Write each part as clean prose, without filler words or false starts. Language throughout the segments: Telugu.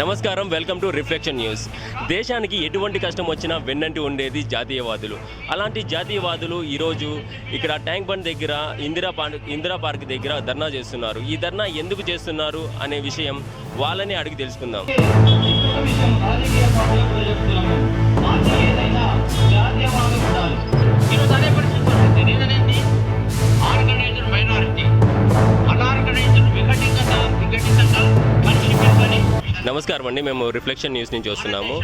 నమస్కారం, వెల్కమ్ టు రిఫ్లెక్షన్ న్యూస్. దేశానికి ఎటువంటి కష్టం వచ్చినా వెన్నంటి ఉండేది జాతీయవాదులు. అలాంటి జాతీయవాదులు ఈరోజు ఇక్కడ ట్యాంక్ బండ్ దగ్గర ఇందిరా పార్క్ దగ్గర ధర్నా చేస్తున్నారు. ఈ ధర్నా ఎందుకు చేస్తున్నారు అనే విషయం వాళ్ళని అడిగి తెలుసుకుందాం. నమస్కారం అండి, మేము రిఫ్లెక్షన్ న్యూస్ నుంచి వస్తున్నాము.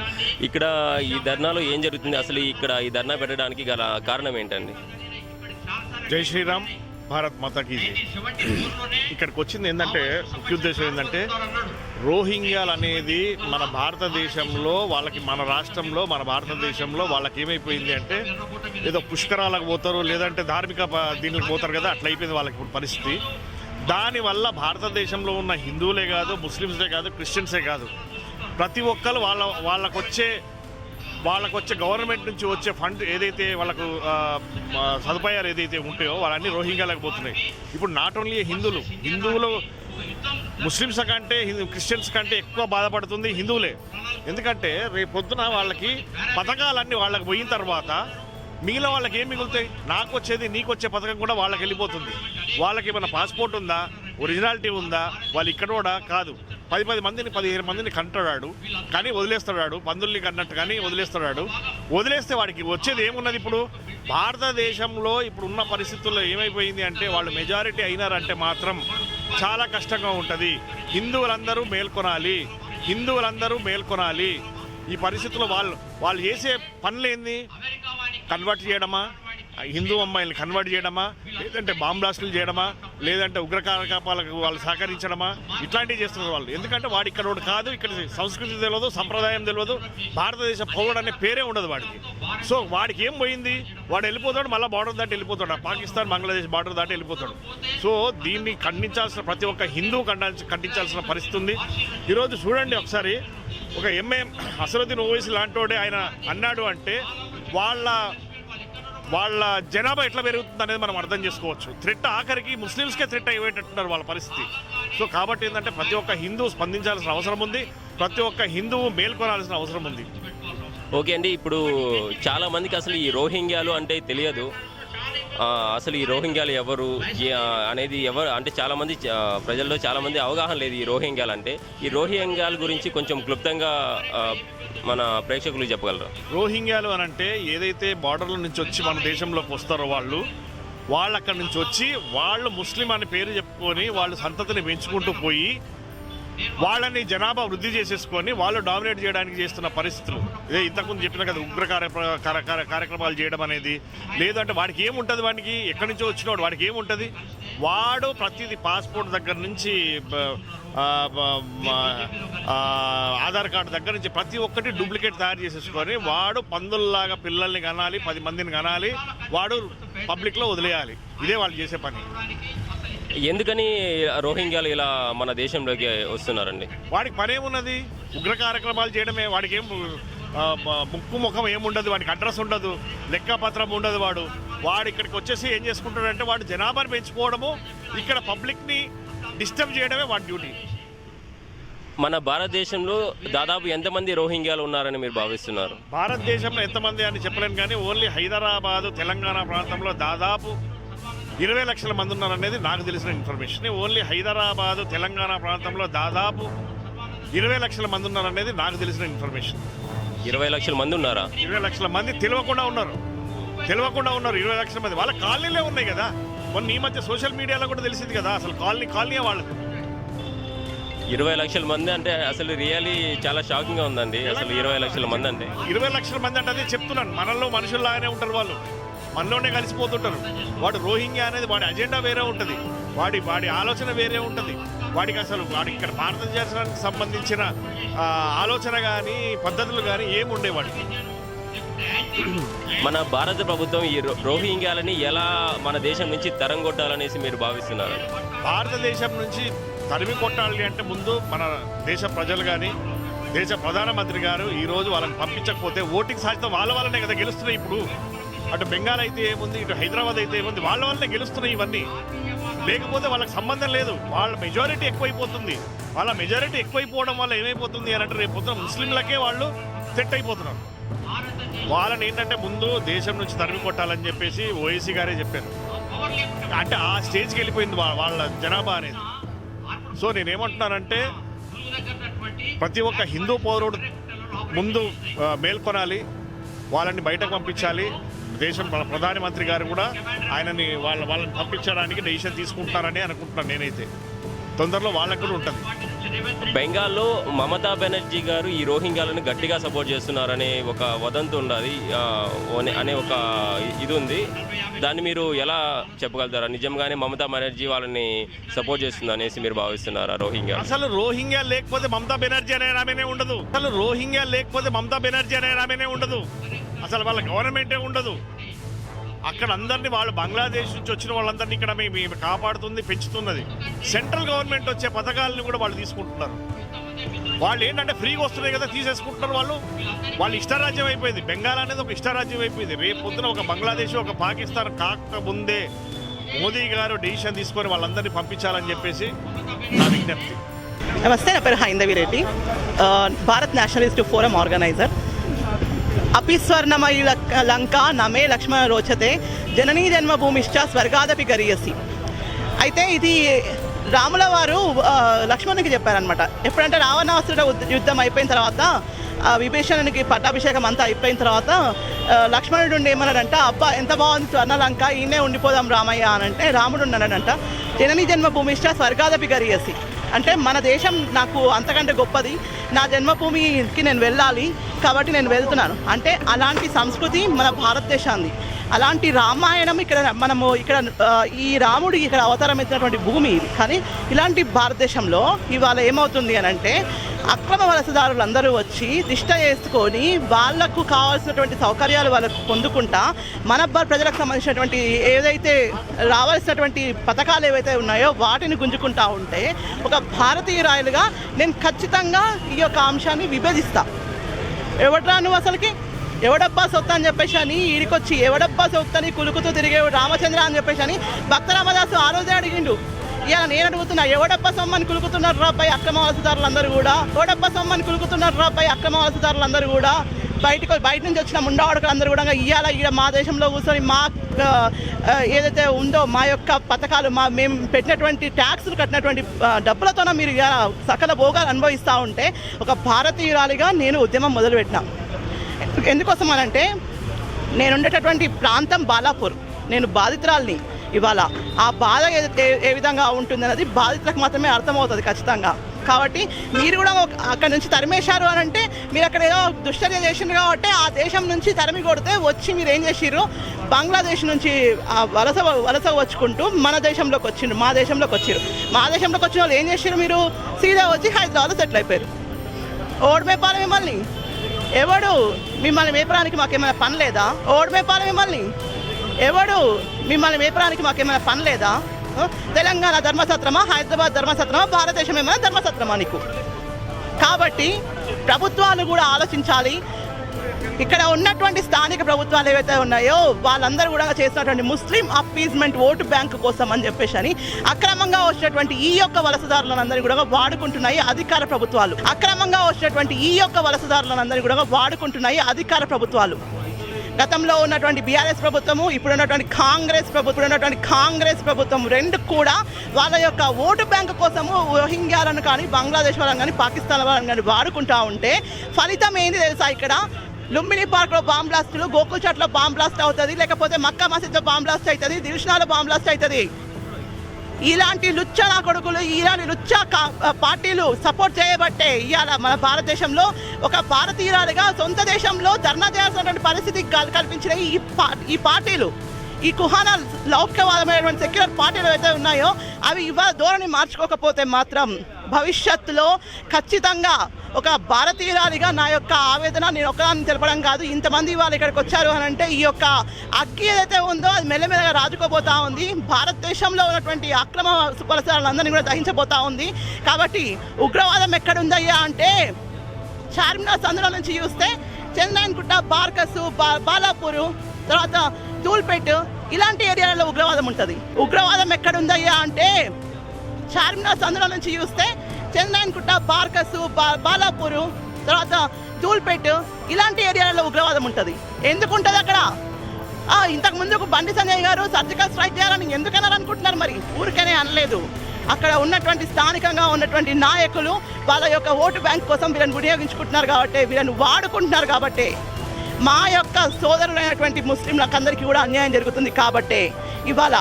ఇక్కడ ఈ ధర్నాలో ఏం జరుగుతుంది, అసలు ఇక్కడ ఈ ధర్నా పెట్టడానికి గల కారణం ఏంటండి? జై శ్రీరామ్, భారత్ మాతాకి జై. ఇక్కడికి వచ్చింది ఏంటంటే, ముఖ్య ఉద్దేశం ఏంటంటే, రోహింగ్యాలు అనేది మన భారతదేశంలో వాళ్ళకి, మన రాష్ట్రంలో, మన భారతదేశంలో వాళ్ళకి ఏమైపోయింది అంటే, ఏదో పుష్కరాలకు పోతారు, లేదంటే ధార్మిక దీనికి పోతారు కదా, అట్లా అయిపోయింది వాళ్ళకి ఇప్పుడు పరిస్థితి. దానివల్ల భారతదేశంలో ఉన్న హిందువులే కాదు, ముస్లిమ్సే కాదు, క్రిస్టియన్సే కాదు, ప్రతి ఒక్కరు వాళ్ళకు వచ్చే గవర్నమెంట్ నుంచి వచ్చే ఫండ్ ఏదైతే వాళ్ళకు సదుపాయాలు ఏదైతే ఉంటాయో వాళ్ళన్నీ రోహింగ్యాలకు పోతున్నాయి. ఇప్పుడు నాట్ ఓన్లీ హిందువులు ముస్లిమ్స్ కంటే క్రిస్టియన్స్ కంటే ఎక్కువ బాధపడుతుంది హిందువులే. ఎందుకంటే రేపు పొద్దున వాళ్ళకి పథకాలన్నీ వాళ్ళకి పోయిన తర్వాత మిగిలిన వాళ్ళకి ఏం మిగులుతాయి? నాకు వచ్చేది నీకు వచ్చే పథకం కూడా వాళ్ళకి వెళ్ళిపోతుంది. వాళ్ళకి ఏమైనా పాస్పోర్ట్ ఉందా, ఒరిజినాలిటీ ఉందా? వాళ్ళు ఇక్కడ కూడా కాదు, 10 మందిని 15 మందిని కంటాడు కానీ వదిలేస్తాడు, పందుల్ని కన్నట్టు కానీ వదిలేస్తే వాడికి వచ్చేది ఏమున్నది? ఇప్పుడు భారతదేశంలో ఇప్పుడు ఉన్న పరిస్థితుల్లో ఏమైపోయింది అంటే, వాళ్ళు మెజారిటీ అయినారంటే మాత్రం చాలా కష్టంగా ఉంటుంది. హిందువులందరూ మేల్కొనాలి. ఈ పరిస్థితుల్లో వాళ్ళు చేసే పనులేంది? కన్వర్ట్ చేయడమా, హిందూ అమ్మాయిల్ని కన్వర్ట్ చేయడమా, లేదంటే బాంబ్ బ్లాస్టులు చేయడమా, లేదంటే ఉగ్రకారకాపాలకు వాళ్ళు సహకరించడమా, ఇట్లాంటివి చేస్తున్నారు వాళ్ళు. ఎందుకంటే వాడు ఇక్కడ కాదు, ఇక్కడ సంస్కృతి తెలియదు, సంప్రదాయం తెలియదు, భారతదేశ పౌరుడు అనే పేరే ఉండదు వాడికి. సో వాడికి ఏం పోయింది? వాడు వెళ్ళిపోతాడు, మళ్ళీ బార్డర్ దాటి వెళ్ళిపోతాడు, పాకిస్తాన్ బంగ్లాదేశ్ బార్డర్ దాటి వెళ్ళిపోతాడు. సో దీన్ని ఖండించాల్సిన, ప్రతి ఒక్క హిందువు ఖండించాల్సిన పరిస్థితి ఉంది. ఈరోజు చూడండి ఒకసారి, ఒక ఎంఏఎం అసదుద్దీన్ ఓవైసీ లాంటి ఆయన అన్నాడు అంటే వాళ్ళ జనాభా ఎట్లా పెరుగుతుంది అనేది మనం అర్థం చేసుకోవచ్చు. థ్రెట్ ఆఖరికి ముస్లిమ్స్కే థ్రెట్ అయ్యేటట్టున్నారు వాళ్ళ పరిస్థితి. సో కాబట్టి ఏంటంటే, ప్రతి ఒక్క హిందువు స్పందించాల్సిన అవసరం ఉంది, ప్రతి ఒక్క హిందువు మేల్కొనాల్సిన అవసరం ఉంది. ఓకే అండి, ఇప్పుడు చాలామందికి అసలు ఈ రోహింగ్యాలు అంటే తెలియదు. అసలు ఈ రోహింగ్యాలు ఎవరు అనేది అంటే చాలామంది ప్రజల్లో చాలామంది అవగాహన లేదు ఈ రోహింగ్యాలు అంటే. ఈ రోహింగ్యాల గురించి కొంచెం క్లుప్తంగా మన ప్రేక్షకులు చెప్పగలరు? రోహింగ్యాలు అని అంటే, ఏదైతే బార్డర్ల నుంచి వచ్చి మన దేశంలోకి వస్తారో వాళ్ళు అక్కడి నుంచి వచ్చి వాళ్ళు ముస్లిం అని పేరు చెప్పుకొని వాళ్ళు సంతతిని పెంచుకుంటూ పోయి వాళ్ళని జనాభా వృద్ధి చేసేసుకొని వాళ్ళు డామినేట్ చేయడానికి చేస్తున్న పరిస్థితులు. ఇదే ఇంతకుముందు చెప్పిన కదా, ఉగ్ర కార్యక్రమాలు చేయడం అనేది. లేదంటే వాడికి ఏముంటుంది? వాడికి ఎక్కడి నుంచో వచ్చినవాడు వాడికి ఏముంటుంది? వాడు ప్రతిదీ పాస్పోర్ట్ దగ్గర నుంచి ఆధార్ కార్డు దగ్గర నుంచి ప్రతి ఒక్కటి డూప్లికేట్ తయారు చేసేసుకొని వాడు పందుల్లాగా పిల్లల్ని కనాలి, 10 మందిని కనాలి, వాడు పబ్లిక్లో వదిలేయాలి. ఇదే వాళ్ళు చేసే పని. ఎందుకని రోహింగ్యాలు ఇలా మన దేశంలోకి వస్తున్నారండి? వాడికి పనేమున్నది? ఉగ్ర కార్యక్రమాలు చేయడమే. వాడికి ఏం ముఖం ఏముండదు, వాడికి అడ్రస్ ఉండదు, లెక్కపత్రం ఉండదు. వాడు ఇక్కడికి వచ్చేసి ఏం చేసుకుంటాడంటే, వాడు జనాభాని పెంచుకోవడము, ఇక్కడ పబ్లిక్ని డిస్టర్బ్ చేయడమే వాడి డ్యూటీ. మన భారతదేశంలో దాదాపు ఎంతమంది రోహింగ్యాలు ఉన్నారని మీరు భావిస్తున్నారు? భారతదేశంలో ఎంతమంది అని చెప్పలేను కానీ, ఓన్లీ హైదరాబాదు, తెలంగాణ ప్రాంతంలో దాదాపు 20 లక్షల మంది ఉన్నారనేది నాకు తెలిసిన ఇన్ఫర్మేషన్. ఓన్లీ హైదరాబాదు, తెలంగాణ ప్రాంతంలో దాదాపు 20 లక్షల మంది ఉన్నారనేది నాకు తెలిసిన ఇన్ఫర్మేషన్. 20 లక్షల మంది ఉన్నారా? 20 లక్షల మంది తెలియకుండా ఉన్నారు. 20 లక్షల మంది వాళ్ళ కాలనీలే ఉన్నాయి కదా. మొన్న ఈ మధ్య సోషల్ మీడియాలో కూడా తెలిసింది కదా, అసలు కాలనీ వాళ్ళకు 20 లక్షల మంది అంటే అసలు రియల్లీ చాలా షాకింగ్ గా ఉందండి. అసలు 20 లక్షల మంది అంటే 20 లక్షల మంది అంటే అదే చెప్తున్నాను. మనలో మనుషుల్లాగానే ఉంటారు వాళ్ళు, మనలోనే కలిసిపోతుంటారు. వాడు రోహింగ్యా అనేది వాడి అజెండా వేరే ఉంటుంది, వాడి ఆలోచన వేరే ఉంటుంది. వాడికి ఇక్కడ భారతదేశానికి సంబంధించిన ఆలోచన కానీ పద్ధతులు కానీ ఏముండే వాడికి. మన భారత ప్రభుత్వం ఈ రోహింగ్యాలని ఎలా మన దేశం నుంచి తరంగొట్టాలనేసి మీరు భావిస్తున్నారు? భారతదేశం నుంచి తరిమి కొట్టాలి అంటే ముందు మన దేశ ప్రజలు కానీ, దేశ ప్రధానమంత్రి గారు ఈరోజు వాళ్ళని పంపించకపోతే ఓటింగ్ సాధితం వాళ్ళనే కదా గెలుస్తున్నాయి. ఇప్పుడు అటు బెంగాల్ అయితే ఏముంది, ఇటు హైదరాబాద్ అయితే ఏముంది, వాళ్ళ వల్లనే గెలుస్తున్నాయి ఇవన్నీ. లేకపోతే వాళ్ళకి సంబంధం లేదు. వాళ్ళ మెజారిటీ ఎక్కువైపోతుంది. వాళ్ళ మెజారిటీ ఎక్కువైపోవడం వల్ల ఏమైపోతుంది అని అంటే రేపు పొద్దున ముస్లింలకే వాళ్ళు సెట్ అయిపోతున్నారు. వాళ్ళని ఏంటంటే ముందు దేశం నుంచి తరిమి కొట్టాలని చెప్పేసి ఓవైసీ గారే చెప్పారు. అంటే ఆ స్టేజ్కి వెళ్ళిపోయింది వాళ్ళ జనాభా అనేది. సో నేనేమంటున్నానంటే ప్రతి ఒక్క హిందూ పౌరుడు ముందు మేల్కొనాలి, వాళ్ళని బయటకు పంపించాలి. దేశం మన ప్రధానమంత్రి గారు కూడా ఆయనని వాళ్ళని పంపించడానికి డెసిషన్ తీసుకుంటారని అనుకుంటున్నాను. నేనైతే తొందరలో వాళ్ళకు కూడా ఉంటుంది. బెంగాల్లో మమతా బెనర్జీ గారు ఈ రోహింగ్యాలను గట్టిగా సపోర్ట్ చేస్తున్నారనే ఒక వదంతి ఉన్నది అనే ఒక ఇది ఉంది. దాన్ని మీరు ఎలా చెప్పగలుగుతారా? నిజంగానే మమతా బెనర్జీ వాళ్ళని సపోర్ట్ చేస్తుంది అనేసి మీరు భావిస్తున్నారా? రోహింగ్యా అసలు రోహింగ్యా లేకపోతే మమతా బెనర్జీ అనే ఆమెనే ఉండదు. అసలు రోహింగ్యా లేకపోతే మమతా బెనర్జీ అనే ఆమెనే ఉండదు. అసలు వాళ్ళ గవర్నమెంటే ఉండదు. అక్కడ అందరినీ వాళ్ళు బంగ్లాదేశ్ నుంచి వచ్చిన వాళ్ళందరినీ ఇక్కడ మేము కాపాడుతుంది, పెంచుతున్నది. సెంట్రల్ గవర్నమెంట్ వచ్చే పథకాలను కూడా వాళ్ళు తీసుకుంటున్నారు. వాళ్ళు ఏంటంటే ఫ్రీగా వస్తున్నాయి కదా తీసేసుకుంటున్నారు. వాళ్ళు ఇష్టరాజ్యం అయిపోయింది. బెంగాల్ అనేది ఒక ఇష్టరాజ్యం అయిపోయింది. రేపు పొద్దున ఒక బంగ్లాదేశ్ ఒక పాకిస్తాన్ కాకముందే మోదీ గారు డెసిషన్ తీసుకొని వాళ్ళందరినీ పంపించాలని చెప్పేసి నా విజ్ఞప్తి. నమస్తే, నా పేరు Haindavi Reddy, Bharat nationalist forum organiser. అపి స్వర్ణమయీ లంక నమే లక్ష్మణ రోచతే జననీ జన్మభూమిశ్చ స్వర్గాదపి గరీయసి. అయితే ఇది రాముల వారు లక్ష్మణునికి చెప్పారనమాట. ఎప్పుడంటే రావణాసురుడ యుద్ధం అయిపోయిన తర్వాత విభీషణునికి పట్టాభిషేకం అంతా అయిపోయిన తర్వాత లక్ష్మణుడు ఏమన్నాడంట, అబ్బా ఎంత బాగుంది స్వర్ణలంక, ఈయనే ఉండిపోదాం రామయ్య అని అంటే రాముడు అన్నాడంట, జననీ జన్మభూమిశ్చ స్వర్గాదపి గరీయసి. అంటే మన దేశం నాకు అంతకంటే గొప్పది, నా జన్మభూమికి నేను వెళ్ళాలి కాబట్టి నేను వెళ్తున్నాను అంటే అలాంటి సంస్కృతి మన భారతదేశాన్ని. అలాంటి రామాయణం మనము ఇక్కడ ఈ రాముడు ఇక్కడ అవతారం ఎత్తినటువంటి భూమి ఇది. కానీ ఇలాంటి భారతదేశంలో ఇవాళ ఏమవుతుంది అని అంటే అక్రమ వలసదారులందరూ వచ్చి తిష్ట చేసుకొని వాళ్లకు కావాల్సినటువంటి సౌకర్యాలు వాళ్ళకు పొందుకుంటా మన ప్రజలకు సంబంధించినటువంటి ఏదైతే రావాల్సినటువంటి పథకాలు ఏవైతే ఉన్నాయో వాటిని గుంజుకుంటా ఉంటే ఒక భారతీయురాయలుగా నేను ఖచ్చితంగా ఈ యొక్క అంశాన్ని విభేదిస్తా. ఎవడ్రా నువ్వు అసలుకి, ఎవడబ్బా సొత్తు అని చెప్పేసి అని ఈడికొచ్చి ఎవడబ్బా సొత్తు అని కులుకుతూ తిరిగే రామచంద్ర అని చెప్పేసి అని భక్త రామదాసు ఆ రోజే అడిగిండు. ఇలా నేను అడుగుతున్నా, ఎవడబ్బా సొమ్మని కులుకుతున్నారు రాబ్బాయి అక్రమ వలసదారులందరూ కూడా, ఎవడబ్బా సొమ్మని కులుకుతున్నారు రాబ్బాయి అక్రమ వలసదారులందరూ కూడా, బయట నుంచి వచ్చిన ముండావాడుకలు అందరూ కూడా ఇవాళ ఇక్కడ మా దేశంలో కూర్చొని మా ఏదైతే ఉందో మా యొక్క పథకాలు మేము పెట్టినటువంటి ట్యాక్సులు కట్టినటువంటి డబ్బులతోనే మీరు సకల భోగాలు అనుభవిస్తూ ఉంటే ఒక భారతీయురాలిగా నేను ఉద్యమం మొదలుపెట్టినా. ఎందుకోసం అనంటే నేను ఉండేటటువంటి ప్రాంతం బాలాపూర్, నేను బాధితురాల్ని. ఇవాళ ఆ బాధ ఏ విధంగా ఉంటుందన్నది బాధితులకు మాత్రమే అర్థమవుతుంది ఖచ్చితంగా. కాబట్టి మీరు కూడా అక్కడ నుంచి తరిమేశారు అని అంటే మీరు అక్కడ ఏదో దుశ్చర్య చేసిండ్రు కాబట్టి ఆ దేశం నుంచి తరిమి కొడితే వచ్చి మీరు ఏం చేసిర్రు, బంగ్లాదేశ్ నుంచి వలస వచ్చుకుంటూ మన దేశంలోకి వచ్చిండ్రు, మా దేశంలోకి వచ్చిర్రు. మా దేశంలోకి వచ్చిన వాళ్ళు ఏం చేసిర్రు, మీరు సీదా వచ్చి హైదరాబాద్లో సెటిల్ అయిపోయారు. ఓడిమేపాలి మిమ్మల్ని, ఎవడు మిమ్మల్ని మేపడానికి మాకేమైనా పని లేదా? ఓడిమేపాలి మిమ్మల్ని, ఎవడు మిమ్మల్ని మేపడానికి మాకేమైనా పని లేదా? తెలంగాణ ధర్మసత్రమా, హైదరాబాద్ ధర్మసత్రమా, భారతదేశం ఏమైనా ధర్మసత్రమా నీకు? కాబట్టి ప్రభుత్వాలు కూడా ఆలోచించాలి. ఇక్కడ ఉన్నటువంటి స్థానిక ప్రభుత్వాలు ఏవైతే ఉన్నాయో వాళ్ళందరూ కూడా చేసినటువంటి ముస్లిం అప్పీజ్మెంట్ ఓటు బ్యాంకు కోసం అని చెప్పేసి అని అక్రమంగా వచ్చినటువంటి ఈ యొక్క వలసదారులందరూ కూడా వాడుకుంటున్నాయి అధికార ప్రభుత్వాలు. అక్రమంగా వచ్చినటువంటి ఈ యొక్క వలసదారులందరూ కూడా వాడుకుంటున్నాయి అధికార ప్రభుత్వాలు. గతంలో ఉన్నటువంటి బీఆర్ఎస్ ప్రభుత్వము, ఇప్పుడున్నటువంటి కాంగ్రెస్ ప్రభుత్వం రెండు కూడా వాళ్ళ యొక్క ఓటు బ్యాంకు కోసము రోహింగ్యాలను కానీ, బంగ్లాదేశ్ వాళ్ళని కానీ, పాకిస్తాన్ వాళ్ళని కానీ వాడుకుంటా ఉంటే ఫలితం ఏంది తెలుసా? ఇక్కడ లుంబిని పార్క్లో బాంబ్ బ్లాస్టులు, గోకుల్చాట్లో బాంబ్ బ్లాస్ట్ అవుతుంది, లేకపోతే మక్కా మసీద్లో బాంబ్ బ్లాస్ట్ అవుతుంది, దిల్షనాలో బాంబ్ బ్లాస్ట్ అవుతుంది. ఇలాంటి లుచ్చా నా కొడుకులు, ఇలాంటి లుచ్చా పార్టీలు సపోర్ట్ చేయబట్టే ఇవాళ మన భారతదేశంలో ఒక భారతీయురాలుగా సొంత దేశంలో ధర్నా చేయాల్సినటువంటి పరిస్థితి కల్పించిన ఈ పార్టీలు, ఈ కుహానా లౌకికవాదమైనటువంటి సెక్యులర్ పార్టీలు ఏవైతే ఉన్నాయో అవి ఇవాళ ధోరణి మార్చుకోకపోతే మాత్రం భవిష్యత్తులో ఖచ్చితంగా ఒక భారతీయురాలిగా నా యొక్క ఆవేదన నేను ఒకదాన్ని తెలపడం కాదు, ఇంతమంది వాళ్ళు ఇక్కడికి వచ్చారు అని అంటే ఈ యొక్క అగ్గి ఏదైతే ఉందో అది మెల్లమెల్లగా రాజుకోబోతా ఉంది. భారతదేశంలో ఉన్నటువంటి అక్రమ వలసదారులందరినీ కూడా దహించబోతా ఉంది. కాబట్టి ఉగ్రవాదం ఎక్కడుందయ్యా అంటే చార్మినార్ సందుల నుంచి చూస్తే చంద్రాయన్గుట్ట, బార్కసు, బాలాపూరు, తర్వాత తూల్పేట్, ఇలాంటి ఏరియాలలో ఉగ్రవాదం ఉంటుంది. ఉగ్రవాదం ఎక్కడుందయ్యా అంటే చార్మినార్ సందులో నుంచి చూస్తే చంద్రాయన్కుట్ట, బార్కసు, బాలాపూరు, తర్వాత ధూల్పేట్ ఇలాంటి ఏరియాలలో ఉగ్రవాదం ఉంటుంది. ఎందుకు ఉంటుంది అక్కడ? ఇంతకు ముందుకు బండి సంజయ్ గారు సర్జికల్ స్ట్రైక్ చేయాలని ఎందుకన్నారు అనుకుంటున్నారు? మరి ఊరికనే అనలేదు. అక్కడ ఉన్నటువంటి స్థానికంగా ఉన్నటువంటి నాయకులు వాళ్ళ యొక్క ఓటు బ్యాంక్ కోసం వీళ్ళని వినియోగించుకుంటున్నారు కాబట్టి, వీళ్ళని వాడుకుంటున్నారు కాబట్టి, మా యొక్క సోదరులైనటువంటి ముస్లింలకు అందరికీ కూడా అన్యాయం జరుగుతుంది కాబట్టి ఇవాళ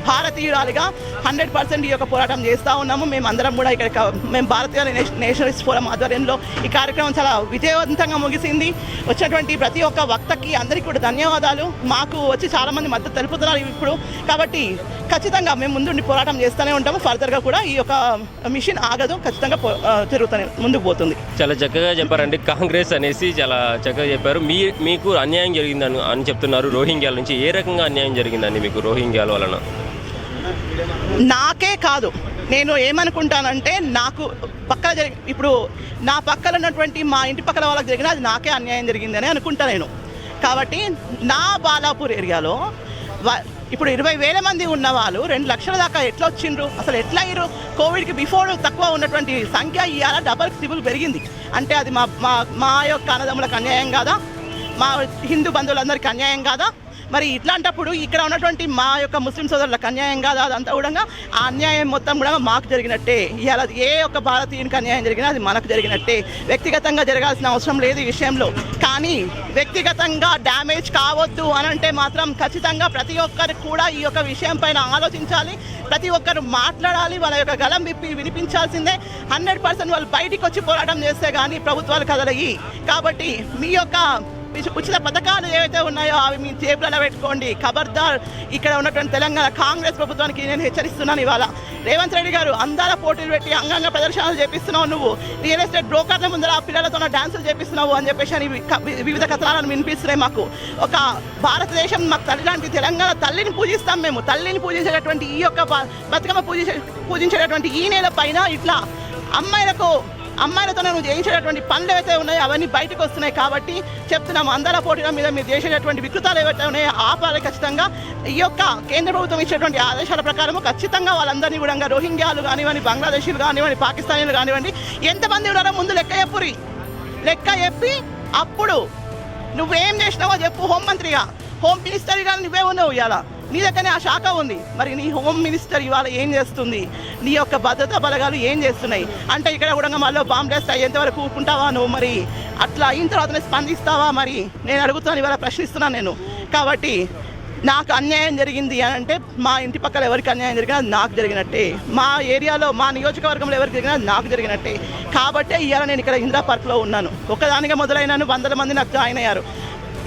భారతీయురాలిగా 100% ఈ యొక్క పోరాటం చేస్తూ ఉన్నాము. మేమందరం కూడా ఇక్కడ మేము భారతీయ నేషనలిస్ట్ ఫోరం ఆధ్వర్యంలో ఈ కార్యక్రమం చాలా విజయవంతంగా ముగిసింది. వచ్చినటువంటి ప్రతి ఒక్క వక్తకి అందరికీ కూడా ధన్యవాదాలు. మాకు వచ్చి చాలామంది మద్దతు తెలుపుతున్నారు ఇప్పుడు. కాబట్టి ఖచ్చితంగా మేము ముందుండి పోరాటం చేస్తూనే ఉంటాము. ఫర్దర్గా కూడా ఈ యొక్క మిషన్ ఆగదు, ఖచ్చితంగా తిరుగుతూనే ముందుకు పోతుంది. చాలా చక్కగా చెప్పారండి. కాంగ్రెస్ అనేసి చాలా చక్కగా చెప్పారు. మీకు అన్యాయం జరిగిందని అని చెప్తున్నారు. రోహింగ్యాల నుంచి ఏ రకంగా అన్యాయం జరిగిందండి మీకు రోహింగ్యాల వలన? నాకే కాదు, నేను ఏమనుకుంటానంటే నాకు పక్కన ఇప్పుడు నా పక్కన ఉన్నటువంటి మా ఇంటి పక్కన వాళ్ళకి జరిగిన అది నాకే అన్యాయం జరిగిందని అనుకుంటా నేను. కాబట్టి నా బాలాపూర్ ఏరియాలో ఇప్పుడు 20,000 మంది ఉన్న వాళ్ళు 2 లక్షల దాకా ఎట్లా వచ్చిండ్రు? అసలు ఎట్లా అయ్యారు? కోవిడ్కి బిఫోర్ తక్కువ ఉన్నటువంటి సంఖ్య ఇవాళ డబల్ ట్రిపుల్ పెరిగింది అంటే అది మా యొక్క అన్నదమ్ములకు అన్యాయం కాదా? మా హిందూ బంధువులందరికీ అన్యాయం కాదా? మరి ఇట్లాంటప్పుడు ఇక్కడ ఉన్నటువంటి మా యొక్క ముస్లిం సోదరులకు అన్యాయం కాదా? అదంతా కూడా ఆ అన్యాయం మొత్తం కూడా మాకు జరిగినట్టే. ఇవాళ ఏ ఒక్క భారతీయునికి అన్యాయం జరిగినా అది మనకు జరిగినట్టే. వ్యక్తిగతంగా జరగాల్సిన అవసరం లేదు ఈ విషయంలో. కానీ వ్యక్తిగతంగా డ్యామేజ్ కావద్దు అని అంటే మాత్రం ఖచ్చితంగా ప్రతి ఒక్కరు కూడా ఈ యొక్క విషయం పైన ఆలోచించాలి. ప్రతి ఒక్కరు మాట్లాడాలి, వాళ్ళ యొక్క గలం విప్పి వినిపించాల్సిందే. 100% వాళ్ళు బయటికి వచ్చి పోరాటం చేస్తే కానీ ప్రభుత్వాలు కదలయి. కాబట్టి మీ యొక్క ఉచిత పథకాలు ఏవైతే ఉన్నాయో అవి మీ జేబులలో పెట్టుకోండి. ఖబర్దార్ ఇక్కడ ఉన్నటువంటి తెలంగాణ కాంగ్రెస్ ప్రభుత్వానికి నేను హెచ్చరిస్తున్నాను. ఇవాళ రేవంత్ రెడ్డి గారు అందాల పోటీలు పెట్టి అంగంగ ప్రదర్శనలు చేపిస్తున్నావు, నువ్వు రియల్ ఎస్టేట్ బ్రోకర్ల ముందర ఆ పిల్లలతో డాన్సులు చేపిస్తున్నావు అని చెప్పేసి అని వివిధ కథనాలను వినిపిస్తున్నాయి. మాకు ఒక భారతదేశం మాకు తల్లి లాంటి తెలంగాణ తల్లిని పూజిస్తాం మేము. తల్లిని పూజించేటటువంటి ఈ యొక్క బతుకమ్మ పూజించేటటువంటి ఈ నేల పైన ఇట్లా అమ్మాయిలతో నువ్వు చేయించేటటువంటి పనులు ఏవైతే ఉన్నాయో అవన్నీ బయటకు వస్తున్నాయి. కాబట్టి చెప్తున్నాము, అందర పోటీల మీద మీరు చేసేటటువంటి వికృతాలు ఏవైతే ఉన్నాయో ఆపాలి ఖచ్చితంగా. ఈ యొక్క కేంద్ర ప్రభుత్వం ఇచ్చేటువంటి ఆదేశాల ప్రకారం ఖచ్చితంగా వాళ్ళందరినీ కూడా రోహింగ్యాలు కానివ్వండి, బంగ్లాదేశీలు కానివ్వండి, పాకిస్తానీలు కానివ్వండి, ఎంతమంది ఉన్నారో ముందు లెక్క చెప్పి అప్పుడు నువ్వేం చేసినావో చెప్పు. హోంమంత్రిగా, హోమ్ మినిస్టర్గా నువ్వే ఉన్నావు. ఇవాళ నీ దగ్గరనే ఆ శాఖ ఉంది. మరి నీ హోమ్ మినిస్టర్ ఇవాళ ఏం చేస్తుంది? నీ యొక్క భద్రతా బలగాలు ఏం చేస్తున్నాయి? అంటే ఇక్కడ కూడా మళ్ళీ బాంబ్ బ్లాస్ట్ అయ్యేంతవరకు కూరుకుంటావా నువ్వు? మరి అట్లా అయిన తర్వాతనే స్పందిస్తావా? మరి నేను అడుగుతున్నాను, ఇవాళ ప్రశ్నిస్తున్నాను నేను. కాబట్టి నాకు అన్యాయం జరిగింది అని అంటే మా ఇంటి పక్కల ఎవరికి అన్యాయం జరిగినా అది నాకు జరిగినట్టే. మా ఏరియాలో మా నియోజకవర్గంలో ఎవరికి జరిగినా అది నాకు జరిగినట్టే. కాబట్టే ఇవాళ నేను ఇక్కడ ఇందిరా పార్క్లో ఉన్నాను. ఒక్కదానిగా మొదలైనాను, 100 మంది నాకు జాయిన్ అయ్యారు.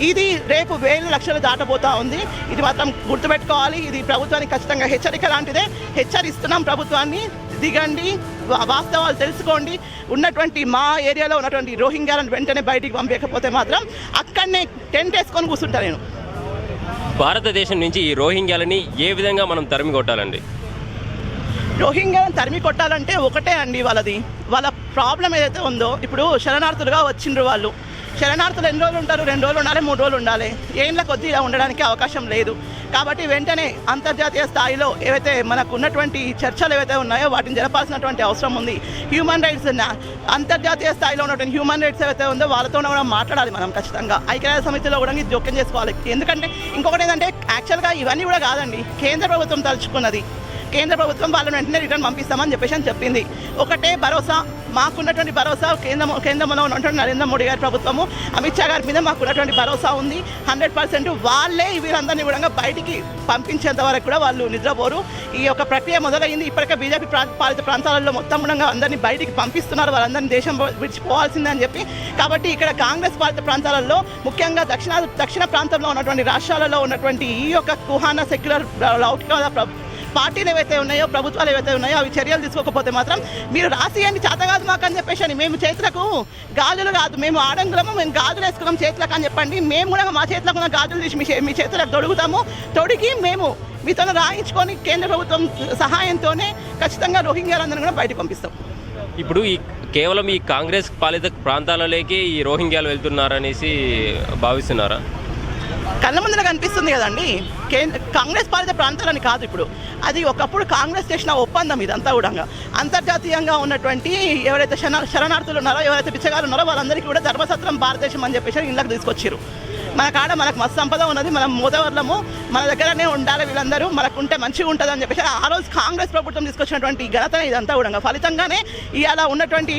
ఇది రేపు 1,000 లక్షలు దాటబోతా ఉంది. ఇది మాత్రం గుర్తుపెట్టుకోవాలి. ఇది ప్రభుత్వానికి ఖచ్చితంగా హెచ్చరిక లాంటిదే. హెచ్చరిస్తున్నాం ప్రభుత్వాన్ని, దిగండి, వాస్తవాలు తెలుసుకోండి. ఉన్నటువంటి మా ఏరియాలో ఉన్నటువంటి రోహింగ్యాలను వెంటనే బయటికి పంపించకపోతే మాత్రం అక్కడనే టెంట్ వేసుకొని కూర్చుంటా నేను. భారతదేశం నుంచి ఈ రోహింగ్యాలని ఏ విధంగా మనం తరిమి కొట్టాలండి? రోహింగ్యాలను తరిమి కొట్టాలంటే ఒకటే అండి, వాళ్ళ ప్రాబ్లం ఏదైతే ఉందో, ఇప్పుడు శరణార్థులుగా వచ్చిండ్రు వాళ్ళు. శరణార్థులు ఎన్ని రోజులు ఉంటారు? 2 రోజులు ఉండాలి, 3 రోజులు ఉండాలి. ఏళ్ళ కొద్దీ ఉండడానికి అవకాశం లేదు. కాబట్టి వెంటనే అంతర్జాతీయ స్థాయిలో ఏవైతే మనకు ఉన్నటువంటి చర్చలు ఏవైతే ఉన్నాయో వాటిని జరపాల్సినటువంటి అవసరం ఉంది. హ్యూమన్ రైట్స్, అంతర్జాతీయ స్థాయిలో ఉన్నటువంటి హ్యూమన్ రైట్స్ ఏవైతే ఉందో వాళ్ళతో కూడా మాట్లాడాలి మనం ఖచ్చితంగా. ఐక్యరాజ్య సమితిలో కూడా జోక్యం చేసుకోవాలి. ఎందుకంటే ఇంకొకటి ఏంటంటే యాక్చువల్గా ఇవన్నీ కూడా కాదండి, కేంద్ర ప్రభుత్వం తలుచుకున్నది. కేంద్ర ప్రభుత్వం వాళ్ళని వెంటనే రిటర్న్ పంపిస్తామని చెప్పేసి అని చెప్పింది. ఒకటే భరోసా, మాకున్నటువంటి భరోసా కేంద్రంలో ఉన్నటువంటి నరేంద్ర మోడీ గారి ప్రభుత్వము, అమిత్ షా గారి మీద మాకున్నటువంటి భరోసా ఉంది. 100% వాళ్ళే వీరందరినీ కూడా బయటికి పంపించేంత వరకు కూడా వాళ్ళు నిద్రపోరు. ఈ యొక్క ప్రక్రియ మొదలైంది. ఇప్పటికే బీజేపీ పాలిత ప్రాంతాలలో మొత్తం కూడా అందరినీ బయటికి పంపిస్తున్నారు. వాళ్ళందరినీ దేశం విడిచిపోవాల్సిందే అని చెప్పి. కాబట్టి ఇక్కడ కాంగ్రెస్ పాలిత ప్రాంతాలలో, ముఖ్యంగా దక్షిణ ప్రాంతంలో ఉన్నటువంటి రాష్ట్రాలలో ఉన్నటువంటి ఈ యొక్క కుహానా సెక్యులర్ లౌకిక పార్టీలు ఏవైతే ఉన్నాయో, ప్రభుత్వాలు ఏవైతే ఉన్నాయో అవి చర్యలు తీసుకోకపోతే మాత్రం మీరు రాసియండి, చేత కాదు మాకు అని చెప్పేసి అని. మేము చేతులకు గాజులు కాదు, మేము ఆడంగులము, మేము గాజులు వేసుకున్నాం చేతులకు అని చెప్పండి. మేము కూడా మా చేతులకు ఉన్న గాజులు తీసి మీ చేతులకు తొడుగుతాము. తొడిగి మేము మీతో రాయించుకొని కేంద్ర ప్రభుత్వం సహాయంతోనే ఖచ్చితంగా రోహింగ్యాలందరినీ కూడా బయటకు పంపిస్తాం. ఇప్పుడు కేవలం ఈ కాంగ్రెస్ పాలిత ప్రాంతాలలోకి ఈ రోహింగ్యాలు వెళ్తున్నారనేసి భావిస్తున్నారా? కళ్ళ ముందర కనిపిస్తుంది కదండి. కాంగ్రెస్ పాలిత ప్రాంతాలని కాదు ఇప్పుడు, అది ఒకప్పుడు కాంగ్రెస్ చేసిన ఒప్పందం ఇదంతా కూడా. అంతర్జాతీయంగా ఉన్నటువంటి ఎవరైతే శరణార్థులు ఉన్నారో, ఎవరైతే బిచ్చగాలు ఉన్నారో వాళ్ళందరికీ కూడా ధర్మసత్రం భారతదేశం అని చెప్పేసి ఇళ్ళకి తీసుకొచ్చారు. మన కాడ మనకు మస్తు సంపద ఉన్నది, మనం మోదవర్లము, మన దగ్గరనే ఉండాలి వీళ్ళందరూ, మనకు ఉంటే మంచిగా ఉంటుంది అని చెప్పేసి ఆ రోజు కాంగ్రెస్ ప్రభుత్వం తీసుకొచ్చినటువంటి ఘనత ఇదంతా కూడా. ఫలితంగానే ఇవాళ ఉన్నటువంటి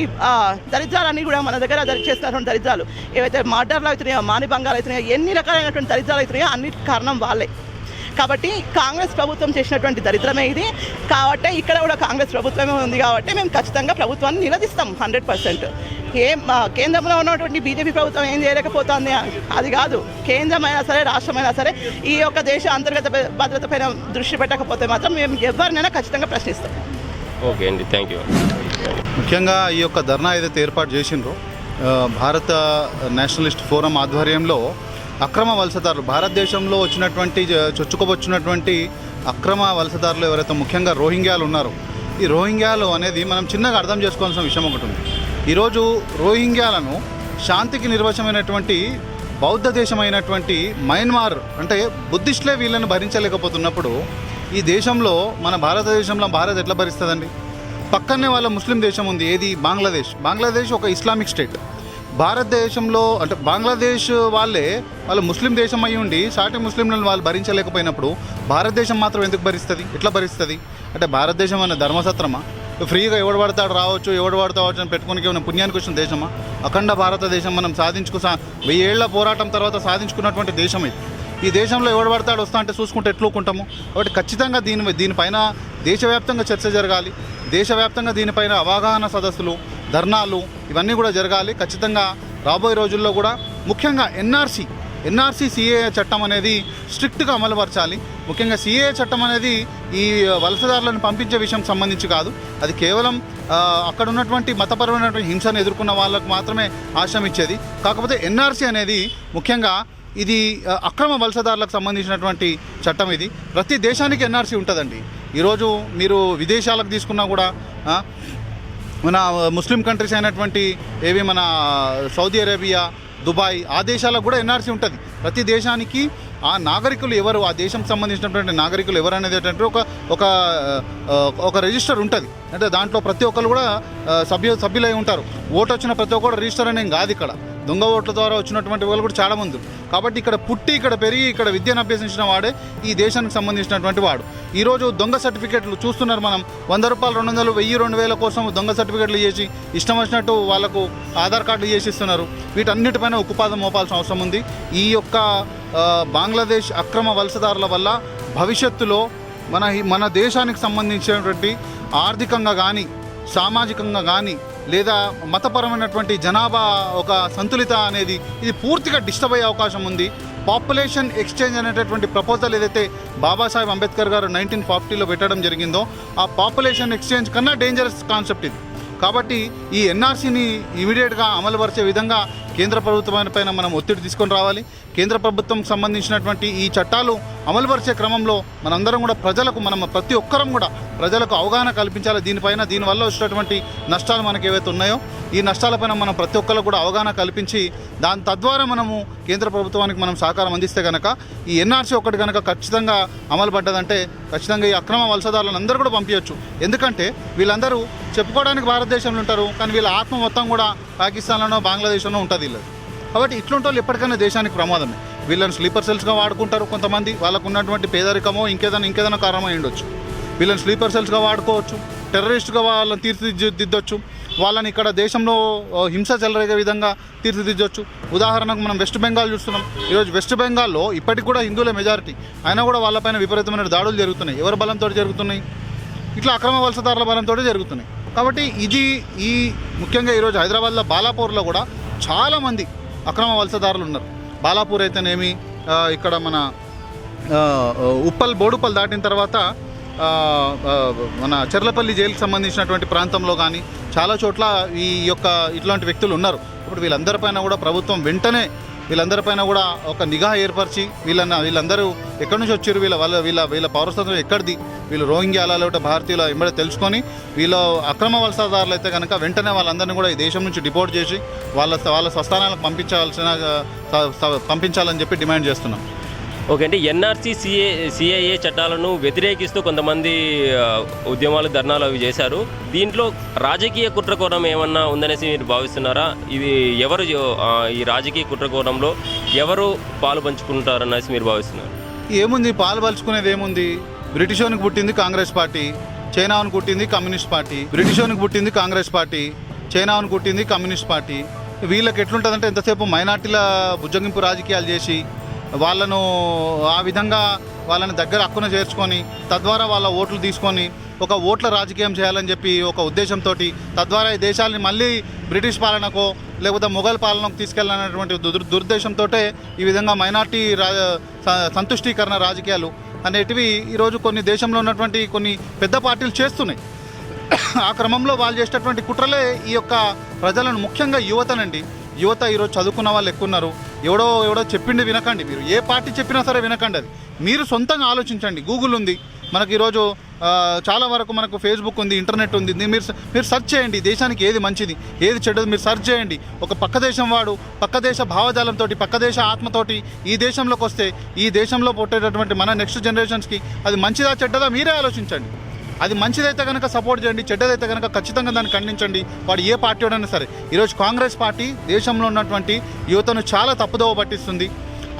దరిద్రాలన్నీ కూడా మన దగ్గర చేస్తున్నటువంటి దరిద్రాలు ఏవైతే మర్డర్లు అవుతున్నాయో, మానభంగాలు అవుతున్నాయో, ఎన్ని రకాలైనటువంటి దరిద్రాలు అవుతున్నాయో అన్నిటి కారణం వాళ్ళే. కాబట్టి కాంగ్రెస్ ప్రభుత్వం చేసినటువంటి దరిద్రమే ఇది. కాబట్టి ఇక్కడ కూడా కాంగ్రెస్ ప్రభుత్వమే ఉంది కాబట్టి మేము ఖచ్చితంగా ప్రభుత్వాన్ని నిలదీస్తాం 100%. కేంద్రంలో ఉన్నటువంటి బీజేపీ ప్రభుత్వం ఏం చేయలేకపోతుంది అది కాదు. కేంద్రమైనా సరే, రాష్ట్రమైనా సరే ఈ యొక్క దేశ అంతర్గత భద్రత పైన దృష్టి పెట్టకపోతే మాత్రం మేము ఎవరినైనా ఖచ్చితంగా ప్రశ్నిస్తాం. ఓకే అండి, థ్యాంక్ యూ. ముఖ్యంగా ఈ యొక్క ధర్నా ఏదైతే ఏర్పాటు చేసిండ్రో భారత నేషనలిస్ట్ ఫోరం ఆధ్వర్యంలో అక్రమ వలసదారులు, భారతదేశంలో వచ్చినటువంటి చొచ్చుకోవచ్చినటువంటి అక్రమ వలసదారులు ఎవరైతే ముఖ్యంగా రోహింగ్యాలు ఉన్నారో, ఈ రోహింగ్యాలు అనేది మనం చిన్నగా అర్థం చేసుకోవాల్సిన విషయం ఒకటి ఉంది. ఈరోజు రోహింగ్యాలను శాంతికి నిర్వచనమైనటువంటి బౌద్ధ దేశమైనటువంటి మయన్మార్ అంటే బుద్ధిస్టులే వీళ్ళని భరించలేకపోతున్నప్పుడు ఈ దేశంలో మన భారతదేశంలో భారత్ ఎట్లా భరిస్తుందండి? పక్కనే వాళ్ళ ముస్లిం దేశం ఉంది, ఏది? బంగ్లాదేశ్ ఒక ఇస్లామిక్ స్టేట్. భారతదేశంలో అంటే బంగ్లాదేశ్ వాళ్ళ ముస్లిం దేశం అయి ఉండి సాటి ముస్లింలను వాళ్ళు భరించలేకపోయినప్పుడు భారతదేశం మాత్రం ఎందుకు భరిస్తుంది? ఎట్లా భరిస్తుంది? అంటే భారతదేశం అనే ధర్మసత్రమా? ఫ్రీగా ఎవడు పడతాడు రావచ్చు, ఎవడు పడతావచ్చు అని పెట్టుకుని ఏమైనా పుణ్యానికి వచ్చిన దేశమా? అఖండ భారతదేశం మనం 1000 ఏళ్ల పోరాటం తర్వాత సాధించుకున్నటువంటి దేశం ఇది. ఈ దేశంలో ఎవడు పడతాడు వస్తా అంటే చూసుకుంటే ఎట్లుకుంటాము. కాబట్టి ఖచ్చితంగా దీనిపైన దేశవ్యాప్తంగా చర్చ జరగాలి. దేశవ్యాప్తంగా దీనిపైన అవగాహన సదస్సులు, ధర్నాలు ఇవన్నీ కూడా జరగాలి. ఖచ్చితంగా రాబోయే రోజుల్లో కూడా ముఖ్యంగా ఎన్ఆర్సీ సిఏఏ చట్టం అనేది స్ట్రిక్ట్గా అమలుపరచాలి. ముఖ్యంగా సిఏఏ చట్టం అనేది ఈ వలసదారులను పంపించే విషయం సంబంధించి కాదు, అది కేవలం అక్కడ ఉన్నటువంటి మతపరమైనటువంటి హింసను ఎదుర్కొన్న వాళ్ళకు మాత్రమే ఆశ్రయం ఇచ్చేది. కాకపోతే ఎన్ఆర్సీ అనేది ముఖ్యంగా ఇది అక్రమ వలసదారులకు సంబంధించినటువంటి చట్టం. ఇది ప్రతి దేశానికి ఎన్ఆర్సీ ఉంటుందండి. ఈరోజు మీరు విదేశాలకు తీసుకున్నా కూడా మన ముస్లిం కంట్రీస్ అయినటువంటి మన సౌదీ అరేబియా, దుబాయ్, ఆ దేశాలకు కూడా ఎన్ఆర్సీ ఉంటుంది. ప్రతి దేశానికి ఆ నాగరికులు ఎవరు, ఆ దేశం సంబంధించినటువంటి నాగరికులు ఎవరు అనేది ఒక రిజిస్టర్ ఉంటుంది. అంటే దాంట్లో ప్రతి ఒక్కరు కూడా సభ్యులై ఉంటారు. ఓటు వచ్చిన ప్రతి ఒక్కరు రిజిస్టర్ అనేం కాదు. ఇక్కడ దొంగ ఓట్ల ద్వారా వచ్చినటువంటి వాళ్ళు కూడా చాలామంది. కాబట్టి ఇక్కడ పుట్టి, ఇక్కడ పెరిగి, ఇక్కడ విద్యను అభ్యసించిన వాడే ఈ దేశానికి సంబంధించినటువంటి వాడు. ఈరోజు దొంగ సర్టిఫికెట్లు చూస్తున్నారు మనం. 100 రూపాయలు, 200, 1000, 2000 కోసం దొంగ సర్టిఫికెట్లు చేసి ఇష్టం వచ్చినట్టు వాళ్ళకు ఆధార్ కార్డులు చేసి ఇస్తున్నారు. వీటన్నిటిపైన ఉక్కుపాదం మోపాల్సిన అవసరం ఉంది. ఈ యొక్క బంగ్లాదేశ్ అక్రమ వలసదారుల వల్ల భవిష్యత్తులో మన దేశానికి సంబంధించినటువంటి ఆర్థికంగా కానీ, సామాజికంగా కానీ, లేదా మతపరమైనటువంటి జనాభా ఒక సంతులిత అనేది ఇది పూర్తిగా డిస్టర్బ్ అయ్యే అవకాశం ఉంది. పాపులేషన్ ఎక్స్చేంజ్ అనేటటువంటి ప్రపోజల్ ఏదైతే బాబాసాహెబ్ అంబేద్కర్ గారు 1940లో పెట్టడం జరిగిందో, ఆ పాపులేషన్ ఎక్స్చేంజ్ కన్నా డేంజరస్ కాన్సెప్ట్ ఇది. కాబట్టి ఈ ఎన్ఆర్సీని ఇమీడియట్గా అమలుపరిచే విధంగా కేంద్ర ప్రభుత్వానిపైన మనం ఒత్తిడి తీసుకొని రావాలి. కేంద్ర ప్రభుత్వం సంబంధించినటువంటి ఈ చట్టాలు అమలుపరిచే క్రమంలో మనందరం కూడా మనం ప్రతి ఒక్కరం కూడా ప్రజలకు అవగాహన కల్పించాలి. దీనివల్ల వచ్చినటువంటి నష్టాలు మనకు ఏవైతే ఉన్నాయో ఈ నష్టాలపైన మనం ప్రతి ఒక్కరు కూడా అవగాహన కల్పించి తద్వారా మనము కేంద్ర ప్రభుత్వానికి మనం సహకారం అందిస్తే కనుక ఈ ఎన్ఆర్సీ ఒకటి కనుక ఖచ్చితంగా అమలు పడ్డదంటే ఖచ్చితంగా ఈ అక్రమ వలసదారులను అందరూ కూడా పంపించవచ్చు. ఎందుకంటే వీళ్ళందరూ చెప్పుకోవడానికి భారతదేశంలో ఉంటారు, కానీ వీళ్ళ ఆత్మ మొత్తం కూడా పాకిస్తాన్లోనో బంగ్లాదేశ్లోనో ఉంటుంది వీళ్ళది. కాబట్టి ఇట్లాంటి వాళ్ళు ఎప్పటికైనా దేశానికి ప్రమాదమే. వీళ్ళని స్లీపర్ సెల్స్గా వాడుకుంటారు కొంతమంది, వాళ్ళకు ఉన్నటువంటి పేదరికమో ఇంకేదైనా కారణమై ఉండొచ్చు. వీళ్ళని స్లీపర్ సెల్స్గా వాడుకోవచ్చు, టెర్రరిస్ట్గా వాళ్ళని తీర్చిదిద్దొచ్చు, వాళ్ళని ఇక్కడ దేశంలో హింస చెలరేగే విధంగా తీర్చిదిద్దొచ్చు. ఉదాహరణకు మనం వెస్ట్ బెంగాల్ చూస్తున్నాం. ఈరోజు వెస్ట్ బెంగాల్లో ఇప్పటికి కూడా హిందువులే మెజారిటీ, అయినా కూడా వాళ్ళపైన విపరీతమైన దాడులు జరుగుతున్నాయి. ఎవరి బలంతో జరుగుతున్నాయి? ఇట్లా అక్రమ వలసదారుల బలంతో జరుగుతున్నాయి. కాబట్టి ఈ ముఖ్యంగా ఈరోజు హైదరాబాద్లో బాలాపూర్లో కూడా చాలామంది అక్రమ వలసదారులు ఉన్నారు. బాలాపూర్ అయితేనేమి, ఇక్కడ మన బోడుపల్ దాటిన తర్వాత మన చెర్లపల్లి జైలుకి సంబంధించినటువంటి ప్రాంతంలో కానీ చాలా చోట్ల ఇట్లాంటి వ్యక్తులు ఉన్నారు. ఇప్పుడు వీళ్ళందరిపైన కూడా ప్రభుత్వం వెంటనే వీళ్ళందరిపైన కూడా ఒక నిఘా ఏర్పరిచి వీళ్ళందరూ ఎక్కడి నుంచి వచ్చారు, వీళ్ళ పౌరసత్వం ఎక్కడిది, వీళ్ళు రోహింగ్యాల లేకపోతే భారతీయుల ఎంబడే తెలుసుకొని వీళ్ళు అక్రమ వలసదారులు అయితే కనుక వెంటనే వాళ్ళందరినీ కూడా ఈ దేశం నుంచి డిపోర్ట్ చేసి వాళ్ళ స్వస్థానాలకు పంపించాలని చెప్పి డిమాండ్ చేస్తున్నాం. ఓకే అంటే ఎన్ఆర్సీ సిఏఏ చట్టాలను వ్యతిరేకిస్తూ కొంతమంది ఉద్యమాలు ధర్నాలు అవి చేశారు. దీంట్లో రాజకీయ కుట్రకోణం ఏమన్నా ఉందనేసి మీరు భావిస్తున్నారా? ఇది ఎవరు ఈ రాజకీయ కుట్రకోణంలో ఎవరు పాలు పంచుకుంటారనేసి మీరు భావిస్తున్నారు? ఏముంది పాలు పంచుకునేది ఏముంది? బ్రిటిషోనికి పుట్టింది కాంగ్రెస్ పార్టీ, చైనాను పుట్టింది కమ్యూనిస్ట్ పార్టీ. బ్రిటిషోనికి పుట్టింది కాంగ్రెస్ పార్టీ, చైనాను పుట్టింది కమ్యూనిస్ట్ పార్టీ. వీళ్ళకి ఎట్లుంటుందంటే ఎంతసేపు మైనార్టీల బుజ్జగింపు రాజకీయాలు చేసి వాళ్ళను ఆ విధంగా వాళ్ళని దగ్గర హక్కున చేర్చుకొని తద్వారా వాళ్ళ ఓట్లు తీసుకొని ఒక ఓట్ల రాజకీయం చేయాలని చెప్పి ఒక ఉద్దేశంతో తద్వారా ఈ దేశాన్ని మళ్ళీ బ్రిటిష్ పాలనకో లేకపోతే మొఘల్ పాలనకు తీసుకెళ్ళాలనేటువంటి దురుద్దేశంతో ఈ విధంగా మైనార్టీ సంతుష్టీకరణ రాజకీయాలు అనేటివి ఈరోజు కొన్ని దేశంలో ఉన్నటువంటి కొన్ని పెద్ద పార్టీలు చేస్తున్నాయి. ఆ క్రమంలో వాళ్ళు చేసేటటువంటి కుట్రలే ఈ యొక్క ప్రజలను, ముఖ్యంగా యువత ఈరోజు చదువుకున్న వాళ్ళు ఎక్కువ ఉన్నారు. ఎవడో చెప్పిండి వినకండి, మీరు ఏ పార్టీ చెప్పినా సరే వినకండి. అది మీరు సొంతంగా ఆలోచించండి. గూగుల్ ఉంది మనకి, ఈరోజు చాలా వరకు మనకు ఫేస్బుక్ ఉంది, ఇంటర్నెట్ ఉంది. మీరు సెర్చ్ చేయండి, దేశానికి ఏది మంచిది ఏది చెడ్డది మీరు సెర్చ్ చేయండి. ఒక పక్క దేశం వాడు పక్క దేశ భావజాలంతో పక్క దేశ ఆత్మతోటి ఈ దేశంలోకి వస్తే ఈ దేశంలో పుట్టేటటువంటి మన నెక్స్ట్ జనరేషన్స్కి అది మంచిదా చెడ్డదా మీరే ఆలోచించండి. అది మంచిదైతే కనుక సపోర్ట్ చేయండి, చెడ్డదైతే కనుక ఖచ్చితంగా దాన్ని ఖండించండి, వాడు ఏ పార్టీ వాడైనా సరే. ఈరోజు కాంగ్రెస్ పార్టీ దేశంలో ఉన్నటువంటి యువతను చాలా తప్పుదోవ పట్టిస్తుంది.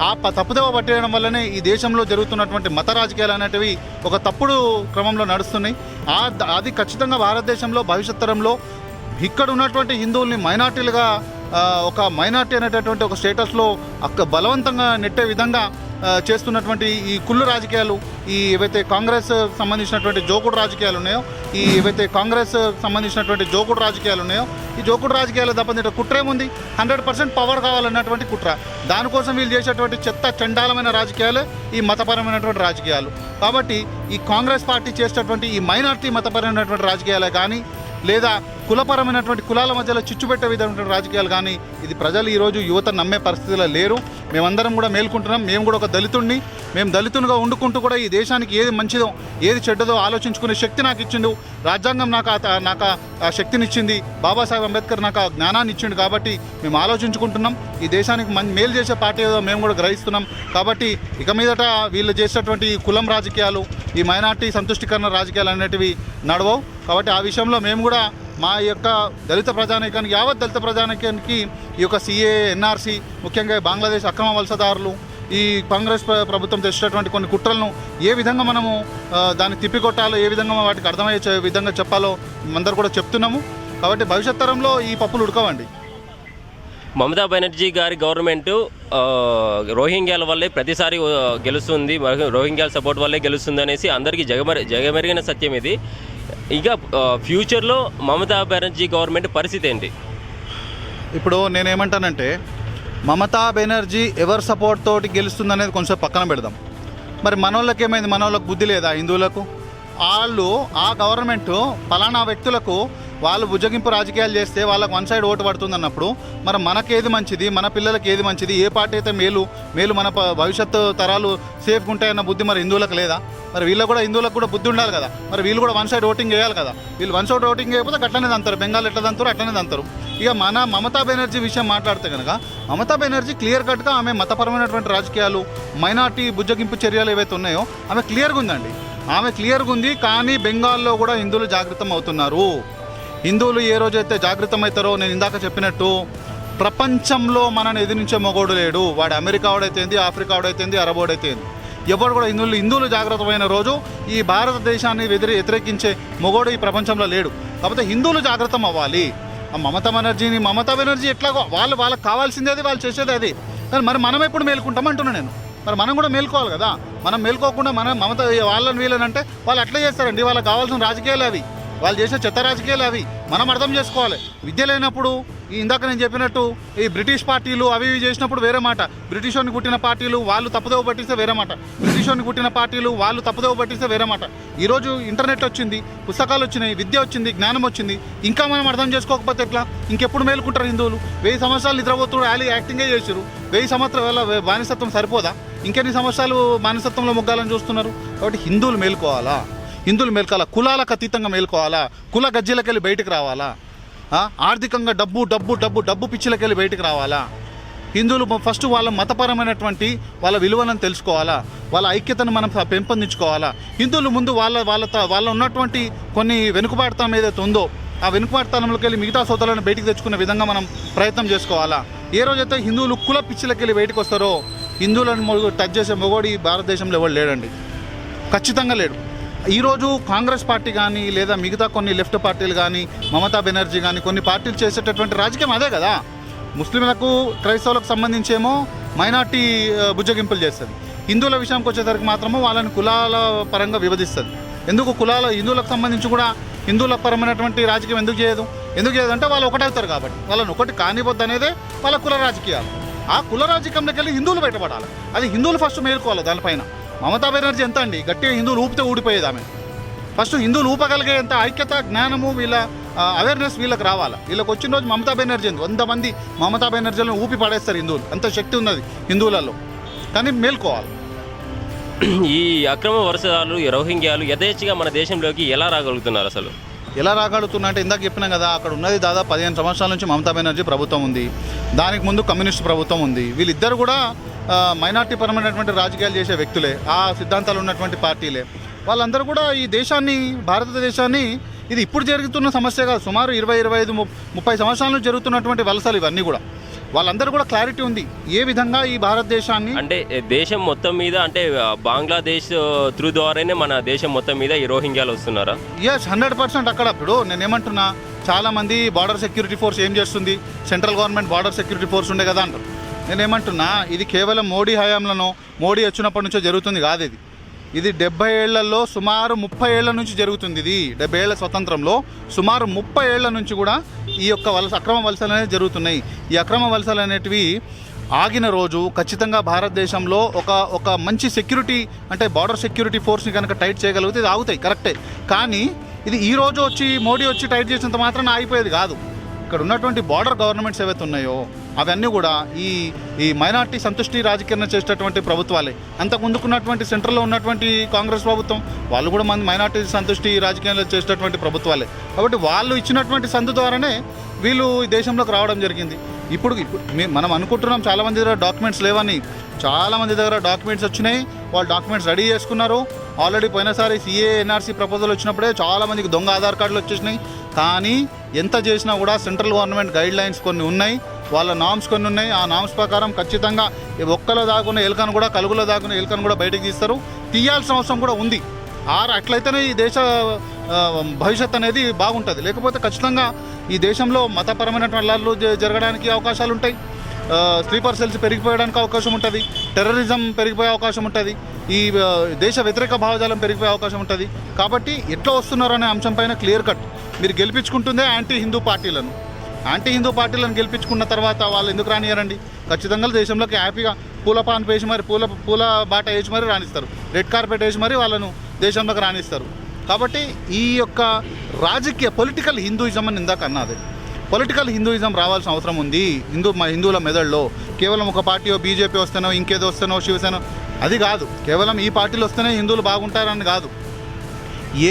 ఆ తప్పుదోవ పట్టేయడం వల్లనే ఈ దేశంలో జరుగుతున్నటువంటి మత రాజకీయాలు అనేటివి ఒక తప్పుడు క్రమంలో నడుస్తున్నాయి. అది ఖచ్చితంగా భారతదేశంలో భవిష్యత్ తరంలో ఇక్కడ ఉన్నటువంటి హిందువుల్ని మైనార్టీలుగా ఒక మైనార్టీ అనేటటువంటి ఒక స్టేటస్లో బలవంతంగా నెట్టే విధంగా చేస్తున్నటువంటి ఈ కుళ్ళు రాజకీయాలు, ఈ ఏవైతే కాంగ్రెస్ సంబంధించినటువంటి జోకుడు రాజకీయాలు ఉన్నాయో, ఈ ఏవైతే కాంగ్రెస్ సంబంధించినటువంటి జోకుడు రాజకీయాలు ఉన్నాయో, ఈ జోకుడు రాజకీయాలు తప్ప కుట్ర ఏముంది? 100% పవర్ కావాలన్నటువంటి కుట్ర. దానికోసం వీళ్ళు చేసేటువంటి చెత్త చండాలమైన రాజకీయాలు ఈ మతపరమైనటువంటి రాజకీయాలు. కాబట్టి ఈ కాంగ్రెస్ పార్టీ చేసేటటువంటి ఈ మైనార్టీ మతపరమైనటువంటి రాజకీయాలే కానీ లేదా కులపరమైనటువంటి కులాల మధ్యలో చిచ్చు పెట్టే విధమైనటువంటి రాజకీయాలు కానీ ఇది ప్రజలు ఈరోజు యువత నమ్మే పరిస్థితిలో లేరు. మేమందరం కూడా మేల్కుంటున్నాం. మేము కూడా ఒక దళితుడిని, మేము దళితునిగా వండుకుంటూ కూడా ఈ దేశానికి ఏది మంచిదో ఏది చెడ్డదో ఆలోచించుకునే శక్తి నాకు ఇచ్చిండు. రాజ్యాంగం నాకు ఆ శక్తినిచ్చింది. బాబాసాహెబ్ అంబేద్కర్ నాకు ఆ జ్ఞానాన్ని ఇచ్చిండు. కాబట్టి మేము ఆలోచించుకుంటున్నాం. ఈ దేశానికి మేలు చేసే పార్టీ ఏదో మేము కూడా గ్రహిస్తున్నాం. కాబట్టి ఇక మీదట వీళ్ళు చేసేటువంటి కులం రాజకీయాలు, ఈ మైనార్టీ సంతుష్టీకరణ రాజకీయాలు అనేటివి నడవవు. కాబట్టి ఆ విషయంలో మేము కూడా మా యొక్క దళిత ప్రజానీకానికి, యావత్ దళిత ప్రజానీకానికి ఈ యొక్క సిఏ, ఎన్ఆర్సీ, ముఖ్యంగా బంగ్లాదేశ్ అక్రమ వలసదారులు, ఈ కాంగ్రెస్ ప్రభుత్వం తెచ్చినటువంటి కొన్ని కుట్రలను ఏ విధంగా మనము దాన్ని తిప్పికొట్టాలో, ఏ విధంగా వాటికి అర్థమయ్యే విధంగా చెప్పాలో అందరూ కూడా చెప్తున్నాము. కాబట్టి భవిష్యత్ తరంలో ఈ పప్పులు ఉడకవండి. మమతా బెనర్జీ గారి గవర్నమెంట్ రోహింగ్యాల వల్లే ప్రతిసారి గెలుస్తుంది, రోహింగ్యాల సపోర్ట్ వల్లే గెలుస్తుంది అనేసి అందరికీ జగమెరిగిన సత్యం ఇది. ఇక ఫ్యూచర్లో మమతా బెనర్జీ గవర్నమెంట్ పరిస్థితి ఏంటి? ఇప్పుడు నేనేమంటానంటే మమతా బెనర్జీ ఎవరి సపోర్ట్ తోటి గెలుస్తుంది అనేది కొంచెం పక్కన పెడదాం. మరి మనోళ్ళకి ఏమైంది? మనోళ్ళకి బుద్ధి లేదా? హిందువులకు వాళ్ళు ఆ గవర్నమెంట్ ఫలానా వ్యక్తులకు వాళ్ళు బుజ్జగింపు రాజకీయాలు చేస్తే వాళ్ళకు వన్ సైడ్ ఓటు పడుతుంది అన్నప్పుడు మరి మనకేది మంచిది, మన పిల్లలకి ఏది మంచిది, ఏ పార్టీ అయితే మేలు మన భవిష్యత్తు తరాలు సేఫ్గా ఉంటాయన్న బుద్ధి మరి హిందువులకు లేదా? మరి హిందువులకు కూడా బుద్ధి ఉండాలి కదా. మరి వీళ్ళు కూడా వన్ సైడ్ ఓటింగ్ వేయాలి కదా. వీళ్ళు వన్ సైడ్ ఓటింగ్ చేయకపోతే అట్లనే అంటారు, బెంగాల్ ఎట్లా అంటారు అట్లనే అంటారు. ఇక మన మమతా బెనర్జీ విషయం మాట్లాడితే కనుక మమతా బెనర్జీ క్లియర్ కట్గా ఆమె మతపరమైనటువంటి రాజకీయాలు, మైనార్టీ బుజ్జగింపు చర్యలు ఏవైతే ఉన్నాయో ఆమె క్లియర్గా ఉందండి. ఆమె క్లియర్గా ఉంది. కానీ బెంగాల్లో కూడా హిందువులు జాగృతం అవుతున్నారు. హిందువులు ఏ రోజైతే జాగృతం అవుతారో, నేను ఇందాక చెప్పినట్టు ప్రపంచంలో మనని ఎదిరించే మొగోడు లేడు. వాడు అమెరికా వాడైతేంది, ఆఫ్రికా వాడైతేంది, అరబ్ వాడైతేంది, ఎవరు కూడా హిందువులు జాగ్రత్తమైన రోజు ఈ భారతదేశాన్ని వ్యతిరేకించే మొగోడు ఈ ప్రపంచంలో లేడు. కాకపోతే హిందువులు జాగ్రత్తం అవ్వాలి. మమతా బెనర్జీ ఎట్లాగో వాళ్ళకి కావాల్సింది అది, వాళ్ళు చేసేది అది. కానీ మరి మనం ఎప్పుడు మేల్కుంటాం అంటున్నాను నేను. మరి మనం కూడా మేల్కోవాలి కదా. మనం మేల్కోకుండా మమత వాళ్ళని వీళ్ళనంటే వాళ్ళు అట్లా చేస్తారండి. వాళ్ళకి కావాల్సిన రాజకీయాలు అవి, వాళ్ళు చేసే చెత్త రాజకీయాలు అవి. మనం అర్థం చేసుకోవాలి. విద్య లేనప్పుడు ఇందాక నేను చెప్పినట్టు ఈ బ్రిటిష్ పార్టీలు అవి ఇవి చేసినప్పుడు వేరే మాట, బ్రిటిష్ వాడిని పుట్టిన పార్టీలు వాళ్ళు తప్పుదోవ పట్టిస్తే వేరే మాట. బ్రిటిష్ బ్రిటిష్ పుట్టిన పార్టీలు వాళ్ళు తప్పుదోవ పట్టిస్తే వేరే మాట. ఈరోజు ఇంటర్నెట్ వచ్చింది, పుస్తకాలు వచ్చినాయి, విద్య వచ్చింది, జ్ఞానం వచ్చింది. ఇంకా మనం అర్థం చేసుకోకపోతే ఎట్లా? ఇంకెప్పుడు మేలుకుంటారు హిందువులు? 1000 సంవత్సరాలు నిద్రపోతుడు యాక్టింగే చేశారు. 1000 సంవత్సరాల బానిసత్వం సరిపోదా? ఇంకెన్ని సంవత్సరాలు బానిసత్వంలో మొగ్గాలని చూస్తున్నారు? కాబట్టి హిందువులు మేలుకోవాలా, హిందువులు మేలుకోవాలా, కులాలకు అతీతంగా మేలుకోవాలా, కుల గజ్జీలకెళ్ళి బయటకు రావాలా, ఆర్థికంగా డబ్బు డబ్బు డబ్బు డబ్బు పిచ్చిలకెళ్ళి బయటకు రావాలా. హిందువులు ఫస్ట్ వాళ్ళ మతపరమైనటువంటి వాళ్ళ విలువలను తెలుసుకోవాలా, వాళ్ళ ఐక్యతను మనం పెంపొందించుకోవాలా. హిందువులు ముందు వాళ్ళ ఉన్నటువంటి కొన్ని వెనుకబాటుతనం ఏదైతే ఉందో ఆ వెనుకబాటుతనంలోకి వెళ్ళి మిగతా సోదరులను బయటికి తెచ్చుకునే విధంగా మనం ప్రయత్నం చేసుకోవాలా. ఏ రోజైతే హిందువులు కుల పిచ్చిలకి వెళ్ళి బయటకు వస్తారో హిందువులను టచ్ చేసే మొగోడి భారతదేశంలో ఎవరు లేడండి, ఖచ్చితంగా లేడు. ఈరోజు కాంగ్రెస్ పార్టీ కానీ లేదా మిగతా కొన్ని లెఫ్ట్ పార్టీలు కానీ మమతా బెనర్జీ కానీ కొన్ని పార్టీలు చేసేటటువంటి రాజకీయం అదే కదా. ముస్లింలకు క్రైస్తవులకు సంబంధించేమో మైనార్టీ బుజ్జగింపులు చేస్తుంది, హిందువుల విషయానికి వచ్చేసరికి మాత్రమో వాళ్ళని కులాల పరంగా విభజిస్తుంది. ఎందుకు హిందువులకు సంబంధించి కూడా హిందువుల పరమైనటువంటి రాజకీయం ఎందుకు చేయదు అంటే వాళ్ళు ఒకటవుతారు కాబట్టి. వాళ్ళని ఒకటి కానివద్దు అనేదే వాళ్ళ కుల రాజకీయాలు. ఆ కుల రాజకీయంలోకి వెళ్ళి హిందువులు బయటపడాలి. అది హిందువులు ఫస్ట్ మేలుకోవాలి. దానిపైన మమతా బెనర్జీ ఎంత అండి గట్టిగా హిందువులు ఊపితే ఊడిపోయేది ఆమె. ఫస్ట్ హిందువులు ఊపగలిగేంత ఐక్యత, జ్ఞానము, వీళ్ళ అవేర్నెస్ వీళ్ళకి రావాలి. వీళ్ళకి వచ్చిన రోజు మమతా బెనర్జీ 100 మంది మమతా బెనర్జీలను ఊపి పడేస్తారు హిందువులు. అంత శక్తి ఉన్నది హిందువులలో. కానీ మేల్కోవాలి. ఈ అక్రమ వలసదారులు, ఈ రోహింగ్యాలు యథేచ్ఛగా మన దేశంలోకి ఎలా రాగలుగుతున్నారు? అసలు ఎలా రాగలుగుతున్నా అంటే ఇందాక చెప్పినాం కదా, అక్కడ ఉన్నది దాదాపు 15 సంవత్సరాల నుంచి మమతా బెనర్జీ ప్రభుత్వం ఉంది, దానికి ముందు కమ్యూనిస్ట్ ప్రభుత్వం ఉంది. వీళ్ళిద్దరు కూడా మైనార్టీ పరమైనటువంటి రాజకీయాలు చేసే వ్యక్తులే, ఆ సిద్ధాంతాలు ఉన్నటువంటి పార్టీలే. వాళ్ళందరూ కూడా ఈ దేశాన్ని, భారతదేశాన్ని, ఇది ఇప్పుడు జరుగుతున్న సమస్య కాదు, సుమారు 20, 25, 30 సంవత్సరాల నుంచి జరుగుతున్నటువంటి వలసలు ఇవన్నీ కూడా. వాళ్ళందరూ కూడా క్లారిటీ ఉంది ఏ విధంగా ఈ భారతదేశాన్ని, అంటే దేశం మొత్తం మీద, అంటే బంగ్లాదేశ్ త్రూ ద్వారానే మన దేశం మొత్తం మీద ఈ రోహింగ్యాలు వస్తున్నారా? ఎస్, 100%. అక్కడ ఇప్పుడు నేనేమంటున్నా, చాలామంది బార్డర్ సెక్యూరిటీ ఫోర్స్ ఏం చేస్తుంది, central government border security force ఉండే కదా అంటారు. నేనేమంటున్నా, ఇది కేవలం మోడీ హయాంలోనో మోడీ వచ్చినప్పటి నుంచో జరుగుతుంది కాదు. ఇది 70 ఏళ్లలో సుమారు 30 ఏళ్ల నుంచి జరుగుతుంది. ఇది 70 ఏళ్ల స్వతంత్రంలో సుమారు 30 ఏళ్ల నుంచి కూడా ఈ యొక్క అక్రమ వలసలు అనేవి జరుగుతున్నాయి. ఈ అక్రమ వలసలు అనేటివి ఆగిన రోజు ఖచ్చితంగా భారతదేశంలో ఒక మంచి సెక్యూరిటీ, అంటే బార్డర్ సెక్యూరిటీ ఫోర్స్ని కనుక టైట్ చేయగలిగితే ఇది ఆగుతాయి, కరెక్టే. కానీ ఇది ఈ రోజు వచ్చి మోడీ వచ్చి టైట్ చేసినంత మాత్రాన ఆగిపోయేది కాదు. ఇక్కడ ఉన్నటువంటి బార్డర్ గవర్నమెంట్స్ ఏవైతే ఉన్నాయో అవన్నీ కూడా ఈ మైనార్టీ సంతుష్టి రాజకీయం చేసేటటువంటి ప్రభుత్వాలే. అంతకు ముందుకున్నటువంటి సెంట్రల్లో ఉన్నటువంటి కాంగ్రెస్ ప్రభుత్వం వాళ్ళు కూడా మైనార్టీ సంతుష్టి రాజకీయాలు చేసేటటువంటి ప్రభుత్వాలే. కాబట్టి వాళ్ళు ఇచ్చినటువంటి సందు ద్వారానే వీళ్ళు ఈ దేశంలోకి రావడం జరిగింది. ఇప్పుడు మనం అనుకుంటున్నాం చాలామంది దగ్గర డాక్యుమెంట్స్ లేవని. చాలామంది దగ్గర డాక్యుమెంట్స్ వచ్చినాయి, వాళ్ళు డాక్యుమెంట్స్ రెడీ చేసుకున్నారు. ఆల్రెడీ పోయినసారి CAA NRC ప్రపోజల్ వచ్చినప్పుడే చాలామందికి దొంగ ఆధార్ కార్డులు వచ్చేసినాయి. కానీ ఎంత చేసినా కూడా సెంట్రల్ గవర్నమెంట్ గైడ్ లైన్స్ కొన్ని ఉన్నాయి, వాళ్ళ నామ్స్ కొన్ని ఉన్నాయి. ఆ నామ్స్ ప్రకారం ఖచ్చితంగా ఒక్కలో దాగున్న ఎలుకను కూడా, కలుగులో దాగున్న ఎలుకను కూడా బయటకు తీస్తారు. తీయాల్సిన అవసరం కూడా ఉంది. అట్లయితేనే ఈ దేశ భవిష్యత్ అనేది బాగుంటుంది. లేకపోతే ఖచ్చితంగా ఈ దేశంలో మతపరమైనటువంటి అల్లర్లు జరగడానికి అవకాశాలు ఉంటాయి, స్లీపర్ సెల్స్ పెరిగిపోయడానికి అవకాశం ఉంటుంది, టెర్రరిజం పెరిగిపోయే అవకాశం ఉంటుంది, ఈ దేశ వ్యతిరేక భావజాలం పెరిగిపోయే అవకాశం ఉంటుంది. కాబట్టి ఎట్లా వస్తున్నారు అనే అంశం పైన క్లియర్ కట్ మీరు గెలిపించుకుంటుందే యాంటీ హిందూ పార్టీలను గెలిపించుకున్న తర్వాత వాళ్ళు ఎందుకు రానియారండి? ఖచ్చితంగా దేశంలోకి హ్యాపీగా పూలపాన్ వేసి మరి పూల బాట వేసి మరి రాణిస్తారు, రెడ్ కార్పెట్ వేసి మరి వాళ్ళను దేశంలోకి రాణిస్తారు. కాబట్టి ఈ యొక్క రాజకీయ పొలిటికల్ హిందూయిజం అని ఇందాక అన్నది, పొలిటికల్ హిందూయిజం రావాల్సిన అవసరం ఉంది హిందువుల మెదడులో. కేవలం ఒక పార్టీ బీజేపీ వస్తేనో ఇంకేదో వస్తేనో శివసేన అది కాదు, కేవలం ఈ పార్టీలు వస్తేనే హిందువులు బాగుంటారని కాదు.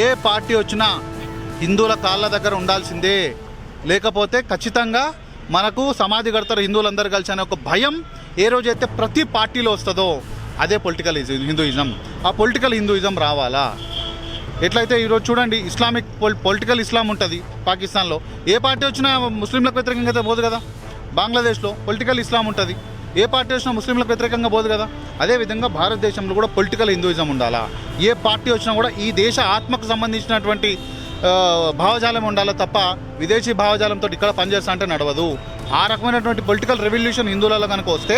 ఏ పార్టీ వచ్చినా హిందువుల కాళ్ళ దగ్గర ఉండాల్సిందే, లేకపోతే ఖచ్చితంగా మనకు సమాధి కడతారు హిందువులందరూ కలిసి అనే ఒక భయం ఏ రోజైతే ప్రతి పార్టీలో వస్తుందో అదే పొలిటికల్ హిందూయిజం. ఆ పొలిటికల్ హిందూయిజం రావాలా? ఎట్లయితే ఈరోజు చూడండి, ఇస్లామిక్ పొలిటికల్ ఇస్లాం ఉంటుంది పాకిస్తాన్లో. ఏ పార్టీ వచ్చినా ముస్లింలకు వ్యతిరేకంగా అయితే పోదు కదా. బంగ్లాదేశ్లో పొలిటికల్ ఇస్లాం ఉంటుంది, ఏ పార్టీ వచ్చినా ముస్లింలకు వ్యతిరేకంగా పోదు కదా. అదేవిధంగా భారతదేశంలో కూడా పొలిటికల్ హిందూయిజం ఉండాలా. ఏ పార్టీ వచ్చినా కూడా ఈ దేశ ఆత్మకు సంబంధించినటువంటి భావజాలం ఉండాలి తప్ప విదేశీ భావజాలంతో ఇక్కడ పనిచేస్తా అంటే నడవదు. ఆ రకమైనటువంటి పొలిటికల్ రెవల్యూషన్ హిందువులలో కనుక వస్తే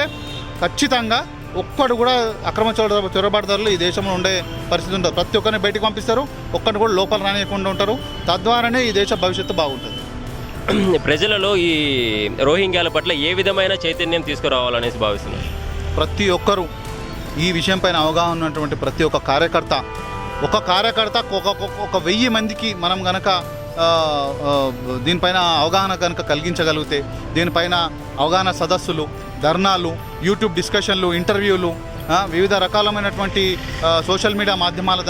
ఖచ్చితంగా ఒక్కడు కూడా అక్రమ చొరబాటుదారులు ఈ దేశంలో ఉండే పరిస్థితి ఉంటుంది. ప్రతి ఒక్కరిని బయటకు పంపిస్తారు, ఒక్కరిని కూడా లోపల రానియకుండా ఉంటారు. తద్వారానే ఈ దేశ భవిష్యత్తు బాగుంటుంది. ప్రజలలో ఈ రోహింగ్యాల పట్ల ఏ విధమైన చైతన్యం తీసుకురావాలనేసి భావిస్తున్నారు? ప్రతి ఒక్కరూ ఈ విషయం పైన అవగాహన ఉన్నటువంటి ప్రతి ఒక్క కార్యకర్త ఒక 1000 మందికి మనం గనక దీనిపైన అవగాహన కనుక కలిగించగలిగితే, దీనిపైన అవగాహన సదస్సులు, ధర్నాలు, యూట్యూబ్ డిస్కషన్లు, ఇంటర్వ్యూలు, వివిధ రకాలమైనటువంటి సోషల్ మీడియా మాధ్యమాల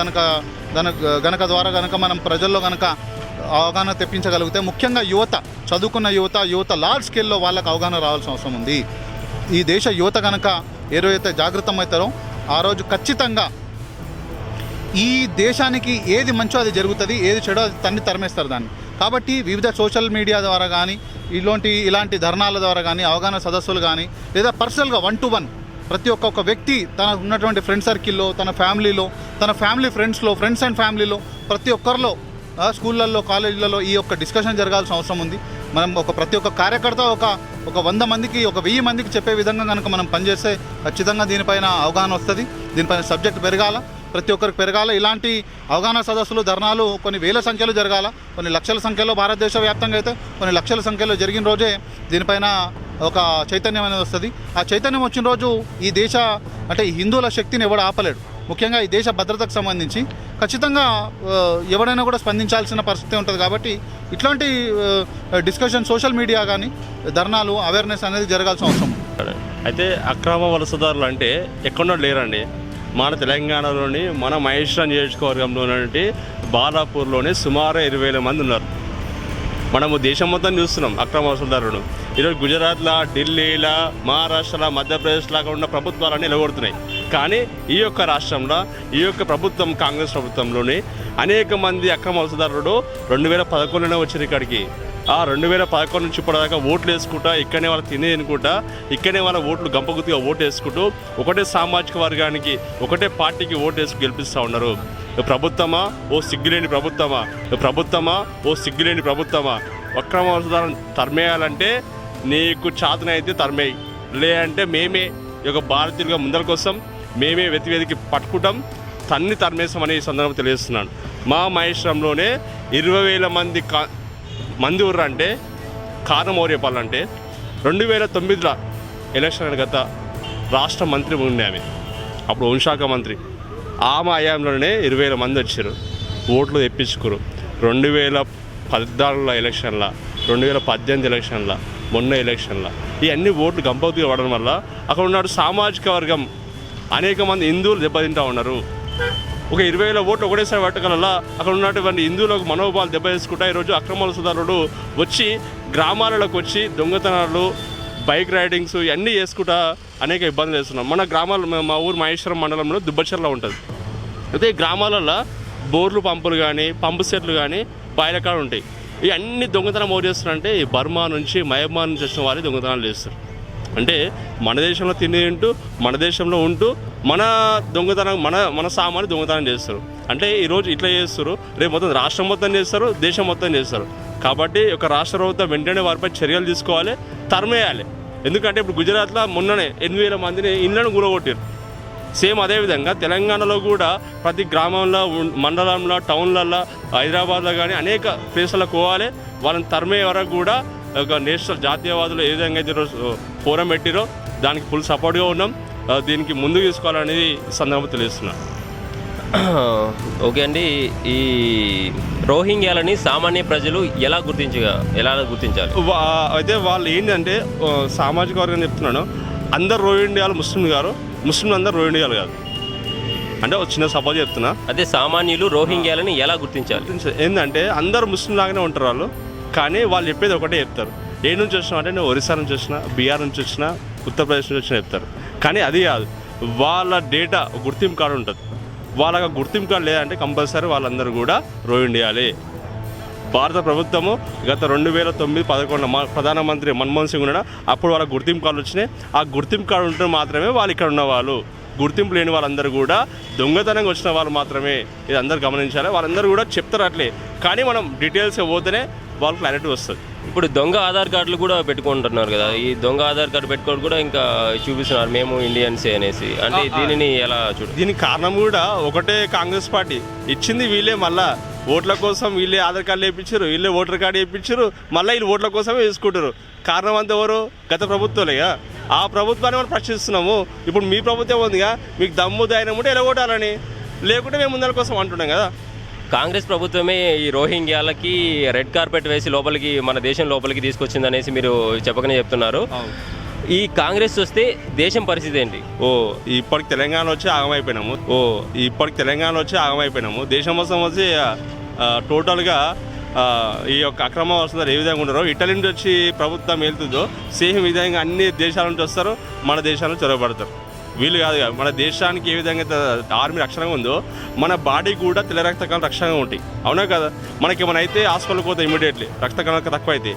గనక ద్వారా గనక మనం ప్రజల్లో గనక అవగాహన తెప్పించగలిగితే, ముఖ్యంగా చదువుకున్న యువత లార్జ్ స్కేల్లో వాళ్ళకు అవగాహన రావాల్సిన అవసరం ఉంది. ఈ దేశ యువత కనుక ఏ రోజైతే జాగృతమవుతారో ఆ రోజు ఖచ్చితంగా ఈ దేశానికి ఏది మంచో అది జరుగుతుంది, ఏది చెడో అది తరిమేస్తారు దాన్ని. కాబట్టి వివిధ సోషల్ మీడియా ద్వారా కానీ ఇలాంటి ధర్నాల ద్వారా కానీ, అవగాహన సదస్సులు కానీ, లేదా పర్సనల్గా 1-to-1 ప్రతి ఒక్క వ్యక్తి తన ఉన్నటువంటి ఫ్రెండ్ సర్కిల్లో, తన ఫ్యామిలీలో, తన ఫ్యామిలీ ఫ్రెండ్స్లో, ఫ్రెండ్స్ అండ్ ఫ్యామిలీలో ప్రతి ఒక్కరిలో, స్కూళ్ళల్లో, కాలేజీలలో ఈ యొక్క డిస్కషన్ జరగాల్సిన అవసరం ఉంది. మనం ప్రతి ఒక్క కార్యకర్త ఒక 100 మందికి, 1000 మందికి చెప్పే విధంగా కనుక మనం పనిచేస్తే ఖచ్చితంగా దీనిపైన అవగాహన వస్తుంది. దీనిపైన సబ్జెక్ట్ పెరగాల, ప్రతి ఒక్కరికి పెరగాల. ఇలాంటి అవగాహన సదస్సులు, ధర్నాలు కొన్ని వేల సంఖ్యలో జరగాల, కొన్ని లక్షల సంఖ్యలో భారతదేశ వ్యాప్తంగా అయితే కొన్ని లక్షల సంఖ్యలో జరిగిన రోజే దీనిపైన ఒక చైతన్యం అనేది వస్తుంది. ఆ చైతన్యం వచ్చిన రోజు ఈ హిందువుల శక్తిని ఎవడు ఆపలేడు. ముఖ్యంగా ఈ దేశ భద్రతకు సంబంధించి ఖచ్చితంగా ఎవరైనా కూడా స్పందించాల్సిన పరిస్థితి ఉంటుంది. కాబట్టి ఇట్లాంటి డిస్కషన్, సోషల్ మీడియా కానీ, ధర్నాలు, అవేర్నెస్ అనేది జరగాల్సిన అవసరం. అయితే అక్రమ వలసదారులు అంటే ఎక్కడో లేరండి. మన తెలంగాణలోని మన మహేశ్వరం నియోజకవర్గంలోని బాలాపూర్లోనే సుమారు 20,000 మంది ఉన్నారు. మనము దేశం మొత్తం చూస్తున్నాం అక్రమ వలసదారులను. ఈరోజు గుజరాత్లో, ఢిల్లీలో, మహారాష్ట్రలో, మధ్యప్రదేశ్లో ఉన్న ప్రభుత్వాలన్నీ నిలబడుతున్నాయి. కానీ ఈ యొక్క రాష్ట్రంలో, ఈ యొక్క ప్రభుత్వం, కాంగ్రెస్ ప్రభుత్వంలోని అనేక మంది అక్రమ వలసదారులు 2011లోనే వచ్చారు ఇక్కడికి. ఆ 2011 నుంచి ఇప్పటిదాకా ఓట్లు వేసుకుంటా, ఇక్కడనే వాళ్ళు తినేనుకుంటా, ఇక్కడనే వాళ్ళ ఓట్లు గంపగుత్తిగా ఓటు వేసుకుంటూ ఒకటే సామాజిక వర్గానికి, ఒకటే పార్టీకి ఓటు వేసుకు గెలిపిస్తూ ఉన్నారు. ప్రభుత్వమా ఓ సిగ్గులేని ప్రభుత్వమా, ఓ సిగ్గులేని ప్రభుత్వమా? అక్రమ వలసదారులను తరిమేయాలంటే నీకు చేతనైతే తరిమేయి, లేదంటే మేమే ఈ యొక్క భారతీయులుగా ముందర కోసం మేమే వెతికి పట్టుకుంటాం, తరిమేస్తామని ఈ సందర్భంగా తెలియజేస్తున్నాను. మా మహేశ్వరంలోనే 20,000 మంది ఉర్రంటే కారణం ఎవరు చెప్పాలంటే 2009లో ఎలక్షన్ గత రాష్ట్ర మంత్రి ఉండే ఆమె, అప్పుడు హోంశాఖ మంత్రి, ఆమె హయాంలోనే 20,000 మంది వచ్చారు, ఓట్లు తెప్పించుకోరు. 2014 ఎలక్షన్ల, 2018 ఎలక్షన్ల, మొన్న ఎలక్షన్ల ఈ అన్ని ఓట్లు గంపౌతిగా పడడం వల్ల అక్కడ ఉన్న సామాజిక వర్గం అనేక మంది హిందువులు దెబ్బతింటూ ఉన్నారు. ఒక 20,000 ఓట్లు ఒకటేసారి పట్టగల అక్కడ ఉన్నటువంటి హిందువులకు మనోభావాలు దెబ్బతీసుకుంటా ఈరోజు అక్రమ వలసదారులు వచ్చి గ్రామాలకు వచ్చి దొంగతనాలు, బైక్ రైడింగ్స్ ఇవన్నీ చేసుకుంటా అనేక ఇబ్బందులు వేస్తున్నాం. మన గ్రామాలు, మా ఊరు మహేశ్వరం మండలంలో దుబ్బచెర్ల ఉంటుంది. అయితే ఈ గ్రామాలలో బోర్లు, పంపులు కానీ, పంపు సెట్లు కానీ బాయిలకాడ ఉంటాయి. ఇవన్నీ దొంగతనం ఎవరు చేస్తున్నారంటే బర్మా నుంచి, మయన్మార్ నుంచి వచ్చిన వారి దొంగతనాలు చేస్తారు. అంటే మన దేశంలో తింటూ, మన దేశంలో ఉంటూ మన దొంగతనం, మన సామాన్ని దొంగతనం చేస్తారు. అంటే ఈరోజు ఇట్లా చేస్తారు, రేపు మొత్తం రాష్ట్రం మొత్తం చేస్తారు, దేశం మొత్తం చేస్తారు. కాబట్టి ఒక రాష్ట్ర ప్రభుత్వం వెంటనే వారిపై చర్యలు తీసుకోవాలి, తరిమేయాలి. ఎందుకంటే ఇప్పుడు గుజరాత్లో మొన్ననే 8,000 మందిని ఇళ్లను కూలగొట్టారు. సేమ్ అదేవిధంగా తెలంగాణలో కూడా ప్రతి గ్రామంలో, మండలంలో, టౌన్లలో, హైదరాబాద్లో కానీ అనేక ప్లేసులకు పోవాలి. వాళ్ళని తరిమే వరకు కూడా ఒక నేషనల్ జాతీయవాదులు ఏ విధంగా అయితే ఫోరం పెట్టిరో దానికి ఫుల్ సపోర్ట్గా ఉన్నాం. దీనికి ముందుకు తీసుకోవాలనేది సందర్భంగా తెలియజేస్తున్నాను. ఓకే అండి, ఈ రోహింగ్యాలని సామాన్య ప్రజలు ఎలా గుర్తించాలి? అయితే వాళ్ళు ఏంటంటే సామాజిక వర్గం చెప్తున్నాను, అందరు రోహింగ్యాలు ముస్లింలు అందరు రోహింగ్యాలు కాదు. అంటే ఒక చిన్న సపోజ్ చెప్తున్నా, అదే సామాన్యులు రోహింగ్యాలని ఎలా గుర్తించాలి? ఏంటంటే అందరు ముస్లిం లాగానే ఉంటారు వాళ్ళు, కానీ వాళ్ళు చెప్పేది ఒకటే చెప్తారు. ఏ నుంచి వచ్చినా అంటే నేను ఒరిస్సా నుంచి వచ్చినా, బీహార్ నుంచి వచ్చినా, ఉత్తరప్రదేశ్ నుంచి వచ్చినా చెప్తారు. కానీ అది కాదు, వాళ్ళ డేటా గుర్తింపు కార్డు ఉంటుంది. వాళ్ళకి గుర్తింపు కార్డు లేదంటే కంపల్సరీ వాళ్ళందరూ కూడా రోహింగ్యాలే. భారత ప్రభుత్వము గత 2009-11 ప్రధానమంత్రి మన్మోహన్ సింగ్ ఉన్నాడు, అప్పుడు వాళ్ళకి గుర్తింపు కార్డులు వచ్చినాయి. ఆ గుర్తింపు కార్డు ఉంటే మాత్రమే వాళ్ళు ఇక్కడ ఉన్నవాళ్ళు. గుర్తింపు లేని వాళ్ళందరూ కూడా దొంగతనంగా వచ్చిన వాళ్ళు మాత్రమే. ఇది అందరూ గమనించాలి. వాళ్ళందరూ కూడా చెప్తారు అట్లే, కానీ మనం డీటెయిల్స్ పోతేనే వాళ్ళకి క్లారిటీ వస్తుంది. ఇప్పుడు దొంగ ఆధార్ కార్డులు కూడా పెట్టుకుంటున్నారు కదా, ఈ దొంగ ఆధార్ కార్డు పెట్టుకోవడం కూడా ఇంకా చూపిస్తున్నారు మేము ఇండియన్సే అనేసి. అంటే దీనిని ఎలా దీనికి కారణం కూడా ఒకటే, కాంగ్రెస్ పార్టీ ఇచ్చింది వీళ్ళే. మళ్ళీ ఓట్ల కోసం వీళ్ళే ఆధార్ కార్డు వేయించారు, వీళ్ళే ఓటర్ కార్డు వేయించారు, మళ్ళీ వీళ్ళు ఓట్ల కోసమే వేసుకుంటారు. కారణం అంతా ఎవరు? గత ప్రభుత్వాలేగా. ఆ ప్రభుత్వాన్ని మనం ప్రశ్నిస్తున్నాము. ఇప్పుడు మీ ప్రభుత్వం ఉందిగా, మీకు దమ్ము ధైర్యం ఉంటే ఎలగొట్టాలని, లేకుంటే మేము ముందర కోసం అంటున్నాం కదా. కాంగ్రెస్ ప్రభుత్వమే ఈ రోహింగ్యాలకి రెడ్ కార్పెట్ వేసి లోపలికి మన దేశం లోపలికి తీసుకొచ్చిందనేసి మీరు చెప్పకనే చెప్తున్నారు. ఈ కాంగ్రెస్ వస్తే దేశం పరిస్థితి ఏంటి? ఇప్పటికి తెలంగాణ వచ్చి ఆగమైపోయినాము. దేశం మొత్తం వచ్చి టోటల్గా ఈ యొక్క అక్రమ వస్తున్నారు ఏ విధంగా ఉన్నారో, ఇటలీ నుంచి వచ్చి ప్రభుత్వం వెళ్తుందో సేమ్ విధంగా అన్ని దేశాల నుంచి వస్తారు, మన దేశాలను చొరవబడతారు. వీళ్ళు కాదు, మన దేశానికి ఏ విధంగా ఆర్మీ రక్షణగా ఉందో మన బాడీ కూడా తెల్ల రక్త కణాలు రక్షణగా ఉంటాయి. అవునా కదా? మనకి ఏమైనా అయితే హాస్పిటల్కి పోతాయి ఇమీడియట్లీ, రక్త కణాలు తక్కువ అయితే.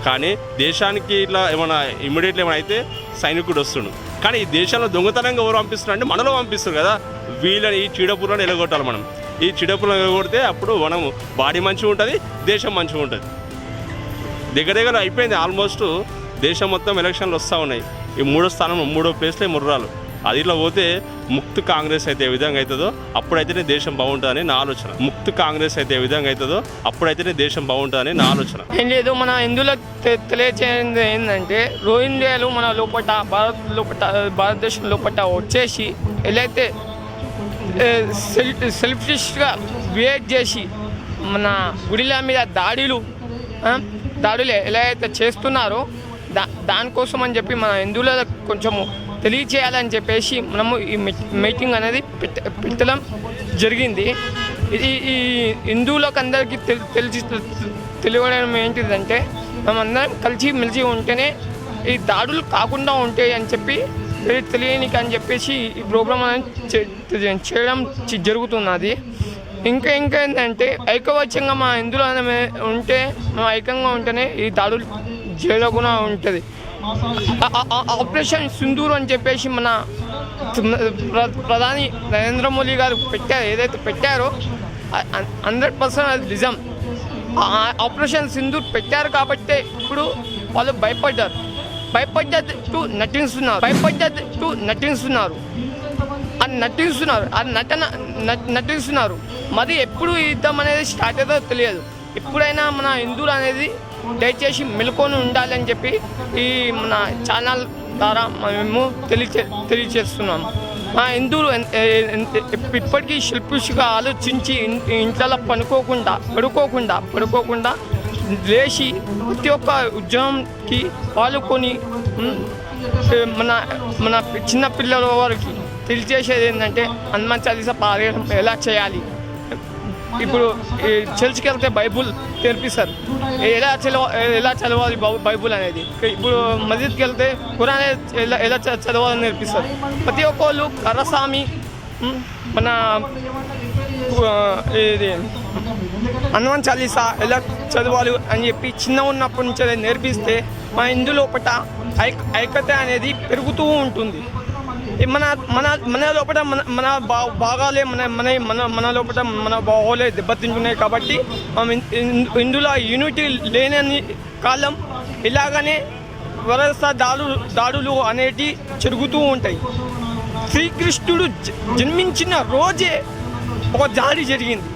కానీ దేశానికి ఇట్లా ఏమైనా ఇమీడియట్లీ ఏమైనా అయితే సైనికుడు వస్తుండు. కానీ ఈ దేశంలో దొంగతనంగా ఎవరు పంపిస్తున్నారు అంటే మనలో పంపిస్తారు కదా. వీళ్ళని ఈ చీడపులను ఎలగొట్టాలి మనం. ఈ చీడపులను ఎలగొడితే అప్పుడు మనం బాడీ మంచిగా ఉంటుంది, దేశం మంచిగా ఉంటుంది. దగ్గర అయిపోయింది ఆల్మోస్ట్. దేశం మొత్తం ఎలక్షన్లు వస్తూ ఉన్నాయి. ఈ 3వ స్థానంలో 3వ ప్లేస్లో ముర్రాలు. అది ఇట్లా పోతే ముక్త్ కాంగ్రెస్ అయితే ఏ విధంగా అవుతుందో అప్పుడైతేనే దేశం బాగుంటుందని నా ఆలోచన. ముక్త్ కాంగ్రెస్ అయితే ఏ విధంగా అవుతుందో అప్పుడైతేనే దేశం బాగుంటుందని నా ఆలోచన. ఏం లేదు, మన హిందువులకు తెలియచేయండి ఏంటంటే రోహింగ్యాలు మన భారతదేశం లోపల వచ్చేసి ఎలా అయితే సెల్ఫిష్గా బిహేవ్ చేసి మన గుడిల మీద దాడులు ఎలా అయితే చేస్తున్నారో దానికోసం అని చెప్పి మన హిందువులకు కొంచెము తెలియచేయాలని చెప్పేసి మనము ఈ మీటింగ్ అనేది పెట్టడం జరిగింది. ఇది ఈ హిందువులకు అందరికీ తెలియడం ఏంటిదంటే మనమందరం కలిసి మెలిసి ఉంటేనే ఈ దాడులు కాకుండా ఉంటాయి అని చెప్పి తెలియనికి అని చెప్పేసి ఈ ప్రోగ్రామ్ అనేది చేయడం జరుగుతున్నది. ఇంకా ఏంటంటే ఐకవచంగా మా హిందువులు ఉంటే మనం ఐక్యంగా ఉంటేనే ఈ దాడులు జరగకుండా ఉంటుంది. ఆపరేషన్ సింధూర్ అని చెప్పేసి మన ప్రధాని నరేంద్ర మోదీ గారు ఏదైతే పెట్టారో 100% అది నిజం. ఆపరేషన్ సింధూర్ పెట్టారు కాబట్టి ఇప్పుడు వాళ్ళు భయపడ్డట్టు నటిస్తున్నారు. మరి ఎప్పుడు యుద్ధం అనేది స్టార్ట్ అవుతుందో తెలియదు. ఎప్పుడైనా మన హిందువులు అనేది దయచేసి మెలుకొని ఉండాలని చెప్పి ఈ మన ఛానల్ ద్వారా మేము తెలియచేస్తున్నాము. మా హిందువులు ఇప్పటికీ శిల్పిష్గా ఆలోచించి ఇంట్లో పడుకోకుండా లేచి ప్రతి ఒక్క ఉద్యమంకి పాల్గొని మన చిన్న పిల్లల వారికి తెలియచేసేది ఏంటంటే హనుమాన్ చాలీసా పారాయణం ఎలా చేయాలి. ఇప్పుడు చర్చికి వెళ్తే బైబుల్ నేర్పిస్తారు, ఎలా చదవాలి బైబుల్ అనేది. ఇప్పుడు మస్జిద్కి వెళ్తే ఖురాన్ ఎలా చదవాలని నేర్పిస్తారు. ప్రతి ఒక్కళ్ళు కర్రస్వామి మన ఇది హనుమాన్ చాలీసా ఎలా చదవాలి అని చెప్పి చిన్న ఉన్నప్పటి నుంచి నేర్పిస్తే మా హిందూ లోపల ఐక్యత అనేది పెరుగుతూ ఉంటుంది. మన లోపల మన భాగాలే మన లోపల మన భావాలే దెబ్బతింటున్నాయి. కాబట్టి ఇందులో యూనిటీ లేని కాలం ఇలాగనే వరస దాడులు అనేటివి జరుగుతూ ఉంటాయి. శ్రీకృష్ణుడు జన్మించిన రోజే ఒక దాడి జరిగింది.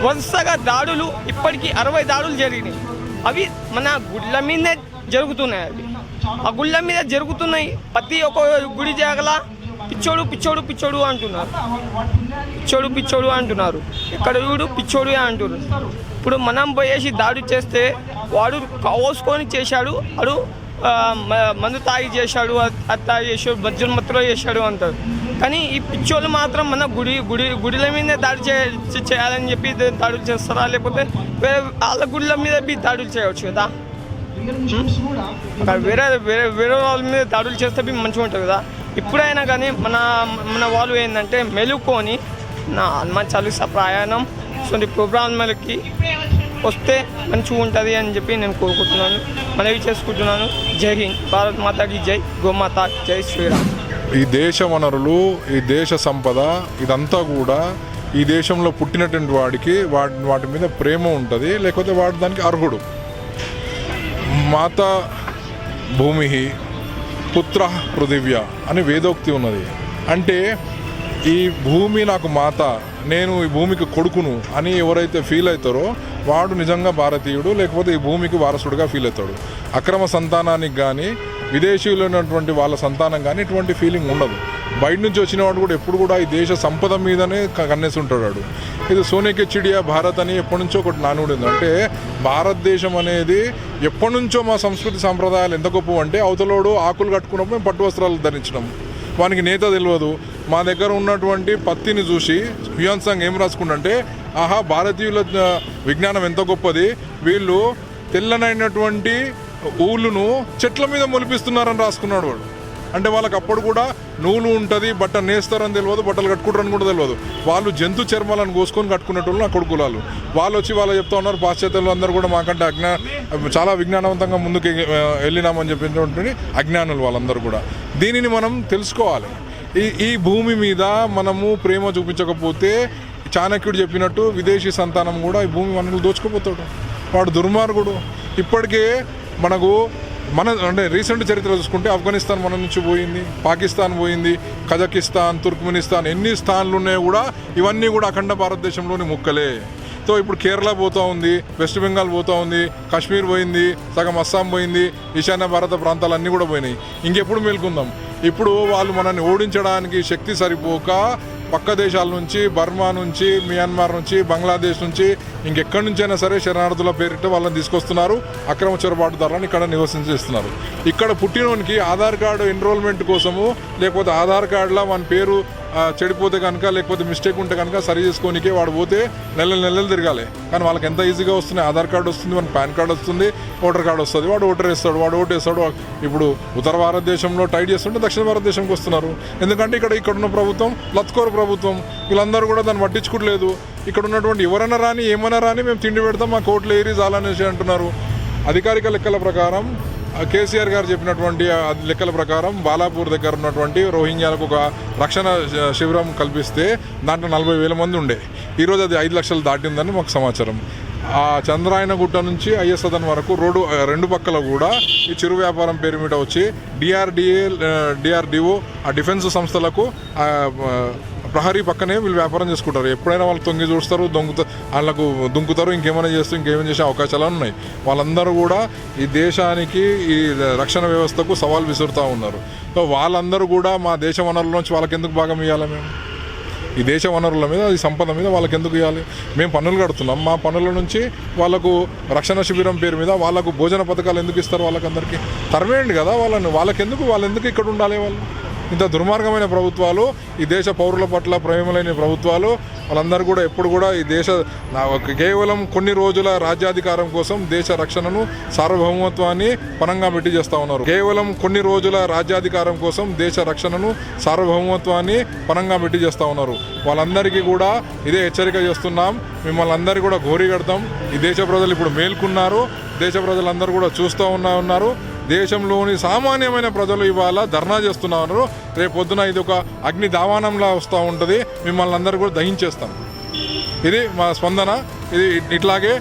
వరుసగా దాడులు ఇప్పటికీ 60 దాడులు జరిగినాయి. అవి మన గుళ్ళ మీదే జరుగుతున్నాయి. ఆ గుళ్ళ మీద జరుగుతున్నాయి. ప్రతి ఒక్క గుడి జాగల పిచ్చోడు అంటున్నారు. ఇక్కడ చూడు పిచ్చోడు అంటున్నారు. ఇప్పుడు మనం పోయేసి దాడి చేస్తే వాడు కావోసుకొని చేశాడు, వాడు మందు తాగి చేశాడు, అది తాగి చేశాడు, బజ్జల మత్తులో చేశాడు అంటారు. కానీ ఈ పిచ్చోళ్ళు మాత్రం మన గుడిల మీదే దాడి చేయాలని చెప్పి దాడులు చేస్తారా? లేకపోతే వాళ్ళ గుళ్ళ మీద దాడులు చేయవచ్చు కదా. వేరే వాళ్ళ మీద దాడులు చేస్తే మంచిగా ఉంటుంది కదా. ఇప్పుడైనా కానీ మన వాళ్ళు ఏంటంటే మెలుకొని నా హనుమాన్ చాలీసా ప్రయాణం కొన్ని ప్రోగ్రాంలకి వస్తే మంచిగా ఉంటుంది అని చెప్పి నేను కోరుకుంటున్నాను, మనవి చేసుకుంటున్నాను. జై హింద్, భారత్ మాతాకి జై, గోమాత జై శ్రీరామ్. ఈ దేశ వనరులు, ఈ దేశ సంపద ఇదంతా కూడా ఈ దేశంలో పుట్టినటువంటి వాడికి వాటి మీద ప్రేమ ఉంటుంది, లేకపోతే వాడు దానికి అర్హుడు. మాత భూమి పుత్ర పృథివ్య అని వేదోక్తి ఉన్నది. అంటే ఈ భూమి నాకు మాత, నేను ఈ భూమికి కొడుకును అని ఎవరైతే ఫీల్ అవుతారో వాడు నిజంగా భారతీయుడు, లేకపోతే ఈ భూమికి వారసుడుగా ఫీల్ అవుతాడు. అక్రమ సంతానానికి కానీ విదేశీయులు ఉన్నటువంటి వాళ్ళ సంతానం కానీ ఇటువంటి ఫీలింగ్ ఉండదు. బయట నుంచి వచ్చిన వాడు కూడా ఎప్పుడు కూడా ఈ దేశ సంపద మీదనే కన్నేసి ఉంటాడు. ఇది సోనేకి చిడియా భారత్ అని ఎప్పటి నుంచో ఒకటి నానుడి ఉంది. అంటే భారతదేశం అనేది ఎప్పటి నుంచో మా సంస్కృతి సాంప్రదాయాలు ఎంత గొప్ప అంటే అవతలోడు ఆకులు కట్టుకున్నప్పుడు మేము పట్టు వస్త్రాలు ధరించినాం. వానికి నేత తెలియదు. మా దగ్గర ఉన్నటువంటి పత్తిని చూసి హ్యూయాన్సాంగ్ ఏం రాసుకుంటే, ఆహా భారతీయుల విజ్ఞానం ఎంత గొప్పది, వీళ్ళు తెల్లనైనటువంటి ఊళ్ళును చెట్ల మీద మొలిపిస్తున్నారని రాసుకున్నాడు వాడు. అంటే వాళ్ళకి అప్పుడు కూడా నూలు ఉంటుంది, బట్ట నేస్తారని తెలియదు, బట్టలు కట్టుకుంటారని కూడా తెలియదు. వాళ్ళు జంతు చర్మాలను కోసుకొని కట్టుకునేటోళ్ళు నా కొడుకులాలు. వాళ్ళు వచ్చి వాళ్ళు చెప్తా ఉన్నారు పాశ్చాత్యులు అందరూ కూడా మాకంటే చాలా విజ్ఞానవంతంగా ముందుకు వెళ్ళినామని చెప్పినటువంటి అజ్ఞానులు వాళ్ళందరూ కూడా. దీనిని మనం తెలుసుకోవాలి. ఈ భూమి మీద మనము ప్రేమ చూపించకపోతే చాణక్యుడు చెప్పినట్టు విదేశీ సంతానం కూడా ఈ భూమి మనల్ని దోచుకుపోతాడు. వాడు దుర్మార్గుడు. ఇప్పటికే మనకు అంటే రీసెంట్ చరిత్ర చూసుకుంటే ఆఫ్ఘనిస్తాన్ మన నుంచి పోయింది, పాకిస్తాన్ పోయింది, కజకిస్తాన్, తుర్క్మెనిస్తాన్, ఎన్ని స్థానాలు ఉన్నాయో కూడా ఇవన్నీ కూడా అఖండ భారతదేశంలోని ముక్కలే. సో ఇప్పుడు కేరళ పోతూ ఉంది, వెస్ట్ బెంగాల్ పోతూ ఉంది, కాశ్మీర్ పోయింది, సగం అస్సాం పోయింది, ఈశాన్య భారత ప్రాంతాలు అన్నీ కూడా పోయినాయి. ఇంకెప్పుడు మేల్కొందాం? ఇప్పుడు వాళ్ళు మనల్ని ఓడించడానికి శక్తి సరిపోక పక్క దేశాల నుంచి, బర్మా నుంచి, మియాన్మార్ నుంచి, బంగ్లాదేశ్ నుంచి, ఇంకెక్కడి నుంచైనా సరే శరణార్థుల పేరిట వాళ్ళని తీసుకొస్తున్నారు. అక్రమ చొరబాటుదారులను ఇక్కడ నివసించేస్తున్నారు. ఇక్కడ పుట్టినోనికి ఆధార్ కార్డు ఎన్రోల్మెంట్ కోసము, లేకపోతే ఆధార్ కార్డులో మన పేరు చెడిపోతే కనుక, లేకపోతే మిస్టేక్ ఉంటే కనుక సరి చేసుకోనికే వాడు పోతే నెలలు తిరగాలి. కానీ వాళ్ళకి ఎంత ఈజీగా వస్తుంది, ఆధార్ కార్డు వస్తుంది, మన పాన్ కార్డు వస్తుంది, ఓటర్ కార్డు వస్తుంది, వాడు ఓటర్ వేస్తాడు, వాడు ఓటు వేస్తాడు. ఇప్పుడు ఉత్తర భారతదేశంలో టైట్ చేస్తుంటే దక్షిణ భారతదేశంకి వస్తున్నారు. ఎందుకంటే ఇక్కడున్న ప్రభుత్వం లత్కోర ప్రభుత్వం, వీళ్ళందరూ కూడా దాన్ని పట్టించుకోవట్లేదు. ఇక్కడ ఉన్నటువంటి ఎవరైనా రాని ఏమైనా రాని మేము తిండి పెడతాం, మా కోట్లు ఏరి చాలనేసి అంటున్నారు. అధికారిక లెక్కల ప్రకారం కేసీఆర్ గారు చెప్పినటువంటి లెక్కల ప్రకారం బాలాపూర్ దగ్గర ఉన్నటువంటి రోహింగ్యాలకు ఒక రక్షణ శిబిరం కల్పిస్తే దాంట్లో 40,000 మంది ఉండే. ఈరోజు అది 5 లక్షలు దాటిందని మాకు సమాచారం. ఆ చంద్రాయనగుట్ట నుంచి ఐఎస్ఎదన్ వరకు రోడ్డు రెండు పక్కల కూడా ఈ చిరు వ్యాపారం పేరు మీద వచ్చి డిఆర్డిఓ ఆ డిఫెన్స్ సంస్థలకు ప్రహరీ పక్కనే వీళ్ళు వ్యాపారం చేసుకుంటారు. ఎప్పుడైనా వాళ్ళు తొంగి చూస్తారు, వాళ్ళకు దుంకుతారు, ఇంకేమైనా చేసే అవకాశాలు ఉన్నాయి. వాళ్ళందరూ కూడా ఈ దేశానికి, ఈ రక్షణ వ్యవస్థకు సవాల్ విసురుతూ ఉన్నారు. సో వాళ్ళందరూ కూడా మా దేశ వనరుల నుంచి వాళ్ళకి ఎందుకు భాగం ఇవ్వాలి? మేము ఈ దేశ వనరుల మీద, ఈ సంపద మీద వాళ్ళకి ఎందుకు ఇవ్వాలి? మేము పన్నులు కడుతున్నాం, మా పన్నుల నుంచి వాళ్ళకు రక్షణ శిబిరం పేరు మీద వాళ్ళకు భోజన పథకాలు ఎందుకు ఇస్తారు? వాళ్ళకందరికీ తరమేయండి కదా వాళ్ళని. వాళ్ళు ఎందుకు ఇక్కడ ఉండాలి? వాళ్ళు ఇంత దుర్మార్గమైన ప్రభుత్వాలు, ఈ దేశ పౌరుల పట్ల ప్రేమలేని ప్రభుత్వాలు, వాళ్ళందరూ కూడా ఎప్పుడు కూడా ఈ దేశ కేవలం కొన్ని రోజుల రాజ్యాధికారం కోసం దేశ రక్షణను, సార్వభౌమత్వాన్ని పణంగా పెట్టి చేస్తూ ఉన్నారు. కేవలం కొన్ని రోజుల రాజ్యాధికారం కోసం దేశ రక్షణను, సార్వభౌమత్వాన్ని పణంగా పెట్టి చేస్తూ ఉన్నారు. వాళ్ళందరికీ కూడా ఇదే హెచ్చరిక చేస్తున్నాం. మిమ్మల్ని అందరికీ కూడా ఘోరీ కడతాం. ఈ దేశ ప్రజలు ఇప్పుడు మేల్కొన్నారు. దేశ ప్రజలందరూ కూడా చూస్తూ ఉన్నారు. దేశంలోని సామాన్యమైన ప్రజలు ఇవాళ ధర్నా చేస్తున్నారు. రేపొద్దున ఇది ఒక అగ్ని దావానంలా వస్తూ ఉంటుంది. మిమ్మల్ని అందరూ కూడా దహించేస్తాం. ఇది మా స్పందన. ఇది ఇట్లాగే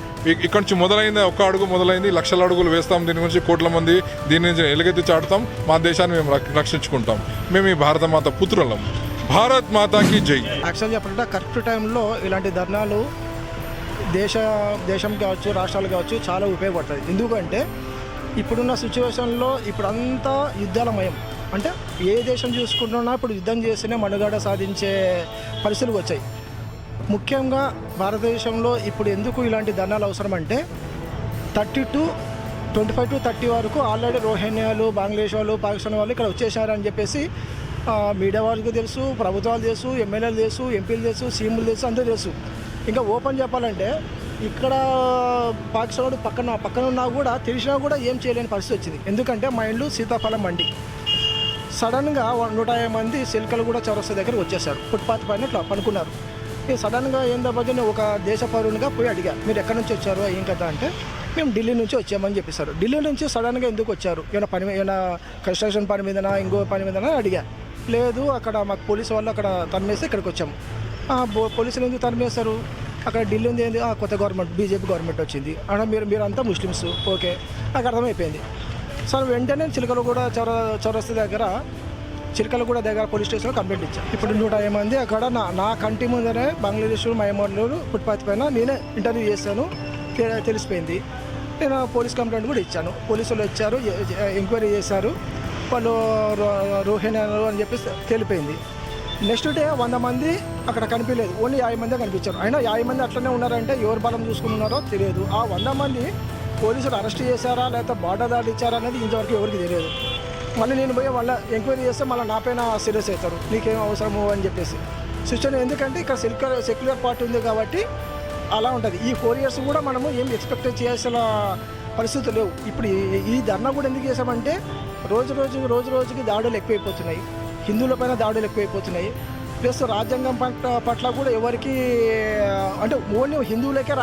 ఇక్కడి నుంచి మొదలైంది, ఒక్క అడుగు మొదలైంది, లక్షల అడుగులు వేస్తాం. దీని గురించి కోట్ల మంది దీని నుంచి ఎలుగెత్తి చాటుతాం. మా దేశాన్ని మేము రక్షించుకుంటాం. మేము ఈ భారత మాత పుత్రులం. భారత్ మాతాకి జై. యాక్చువల్ చెప్పాలంటే కరెక్ట్ టైంలో ఇలాంటి ధర్నాలు దేశం కావచ్చు, రాష్ట్రాలు కావచ్చు చాలా ఉపయోగపడుతుంది. ఎందుకంటే ఇప్పుడున్న సిచ్యువేషన్లో ఇప్పుడంతా యుద్ధాలమయం. అంటే ఏ దేశం చూసుకుంటున్నా ఇప్పుడు యుద్ధం చేస్తేనే మనుగడ సాధించే పరిస్థితులు వచ్చాయి. ముఖ్యంగా భారతదేశంలో ఇప్పుడు ఎందుకు ఇలాంటి ధర్నాలు అవసరం అంటే 25 to 30 వరకు ఆల్రెడీ రోహింగ్యాలు, బంగ్లాదేశ్ వాళ్ళు, పాకిస్తాన్ వాళ్ళు ఇక్కడ వచ్చేసారని చెప్పేసి మీడియా వాళ్ళకి తెలుసు, ప్రభుత్వాలు తెలుసు, ఎమ్మెల్యేలు తెలుసు, ఎంపీలు తెలుసు, సీఎంలు తెలుసు, అందరూ తెలుసు. ఇంకా ఓపెన్ చెప్పాలంటే ఇక్కడ పాకిస్తాన్ పక్కన ఉన్నా కూడా తెలిసినా కూడా ఏం చేయలేని పరిస్థితి వచ్చింది. ఎందుకంటే మా ఇల్లు సీతాఫలం మండి. సడన్గా 150 మంది సిల్కలు కూడా చౌరస్తా దగ్గర వచ్చేసారు. ఫుట్పాత్ పైన ఇట్లా పనుకున్నారు. సడన్గా ఏందో బట్టి ఒక దేశ పౌరునిగా పోయి అడిగా, మీరు ఎక్కడి నుంచి వచ్చారు, ఏం కదా అంటే మేము ఢిల్లీ నుంచి వచ్చామని చెప్పేశారు. ఢిల్లీ నుంచి సడన్గా ఎందుకు వచ్చారు? ఏమైనా కన్స్ట్రక్షన్ పని మీదనా, ఇంకో పని మీదనా అడిగా. లేదు, అక్కడ మాకు పోలీసు వాళ్ళు అక్కడ తరిమేసి ఇక్కడికి వచ్చాము. పోలీసులు ఎందుకు తరిమేశారు? అక్కడ ఢిల్లీ ఉంది ఏంది, కొత్త గవర్నమెంట్, బీజేపీ గవర్నమెంట్ వచ్చింది. అక్కడ మీరంతా ముస్లిమ్స్. ఓకే, నాకు అర్థమైపోయింది. సరే వెంటనే చిలకలగూడ చౌరస్తా దగ్గర పోలీస్ స్టేషన్లో కంప్లైంట్ ఇచ్చాను. ఇప్పుడు 150 మంది అక్కడ నా కంటి ముందరే బంగ్లాదేశ్, మయన్మార్లు ఫుట్పాత్ పైన నేనే ఇంటర్వ్యూ చేశాను. తెలిసిపోయింది. నేను పోలీస్ కంప్లైంట్ కూడా ఇచ్చాను. పోలీసులు వచ్చారు, ఎంక్వైరీ చేశారు. వాళ్ళు రోహిణ్యాలు అని చెప్పేసి తెలిపోయింది. నెక్స్ట్ డే 100 మంది అక్కడ కనిపించలేదు, ఓన్లీ 50 మందే కనిపించారు. అయినా 50 మంది అట్లనే ఉన్నారంటే ఎవరు బలం చూసుకున్నారో తెలియదు. ఆ 100 మంది పోలీసులు అరెస్ట్ చేశారా లేకపోతే బార్డర్ దాడి ఇచ్చారా అనేది ఇంతవరకు ఎవరికి తెలియదు. మళ్ళీ నేను పోయి వాళ్ళ ఎంక్వైరీ చేస్తే మళ్ళీ నా పైన సీరియస్ అవుతారు, నీకేం అవసరము అని చెప్పేసి సిస్టమ్. ఎందుకంటే ఇక్కడ సెక్యులర్ పార్టీ ఉంది కాబట్టి అలా ఉంటుంది. ఈ 4 years కూడా మనము ఏం ఎక్స్పెక్ట్ చేయాల్సిన పరిస్థితులు లేవు. ఇప్పుడు ఈ ధర్నా కూడా ఎందుకు చేసామంటే రోజు రోజుకి దాడులు ఎక్కువైపోతున్నాయి, హిందువుల పైన దాడులు ఎక్కువైపోతున్నాయి. ప్లస్ రాజ్యాంగం పట్ల కూడా ఎవరికి అంటే ఓన్లీ హిందువులకే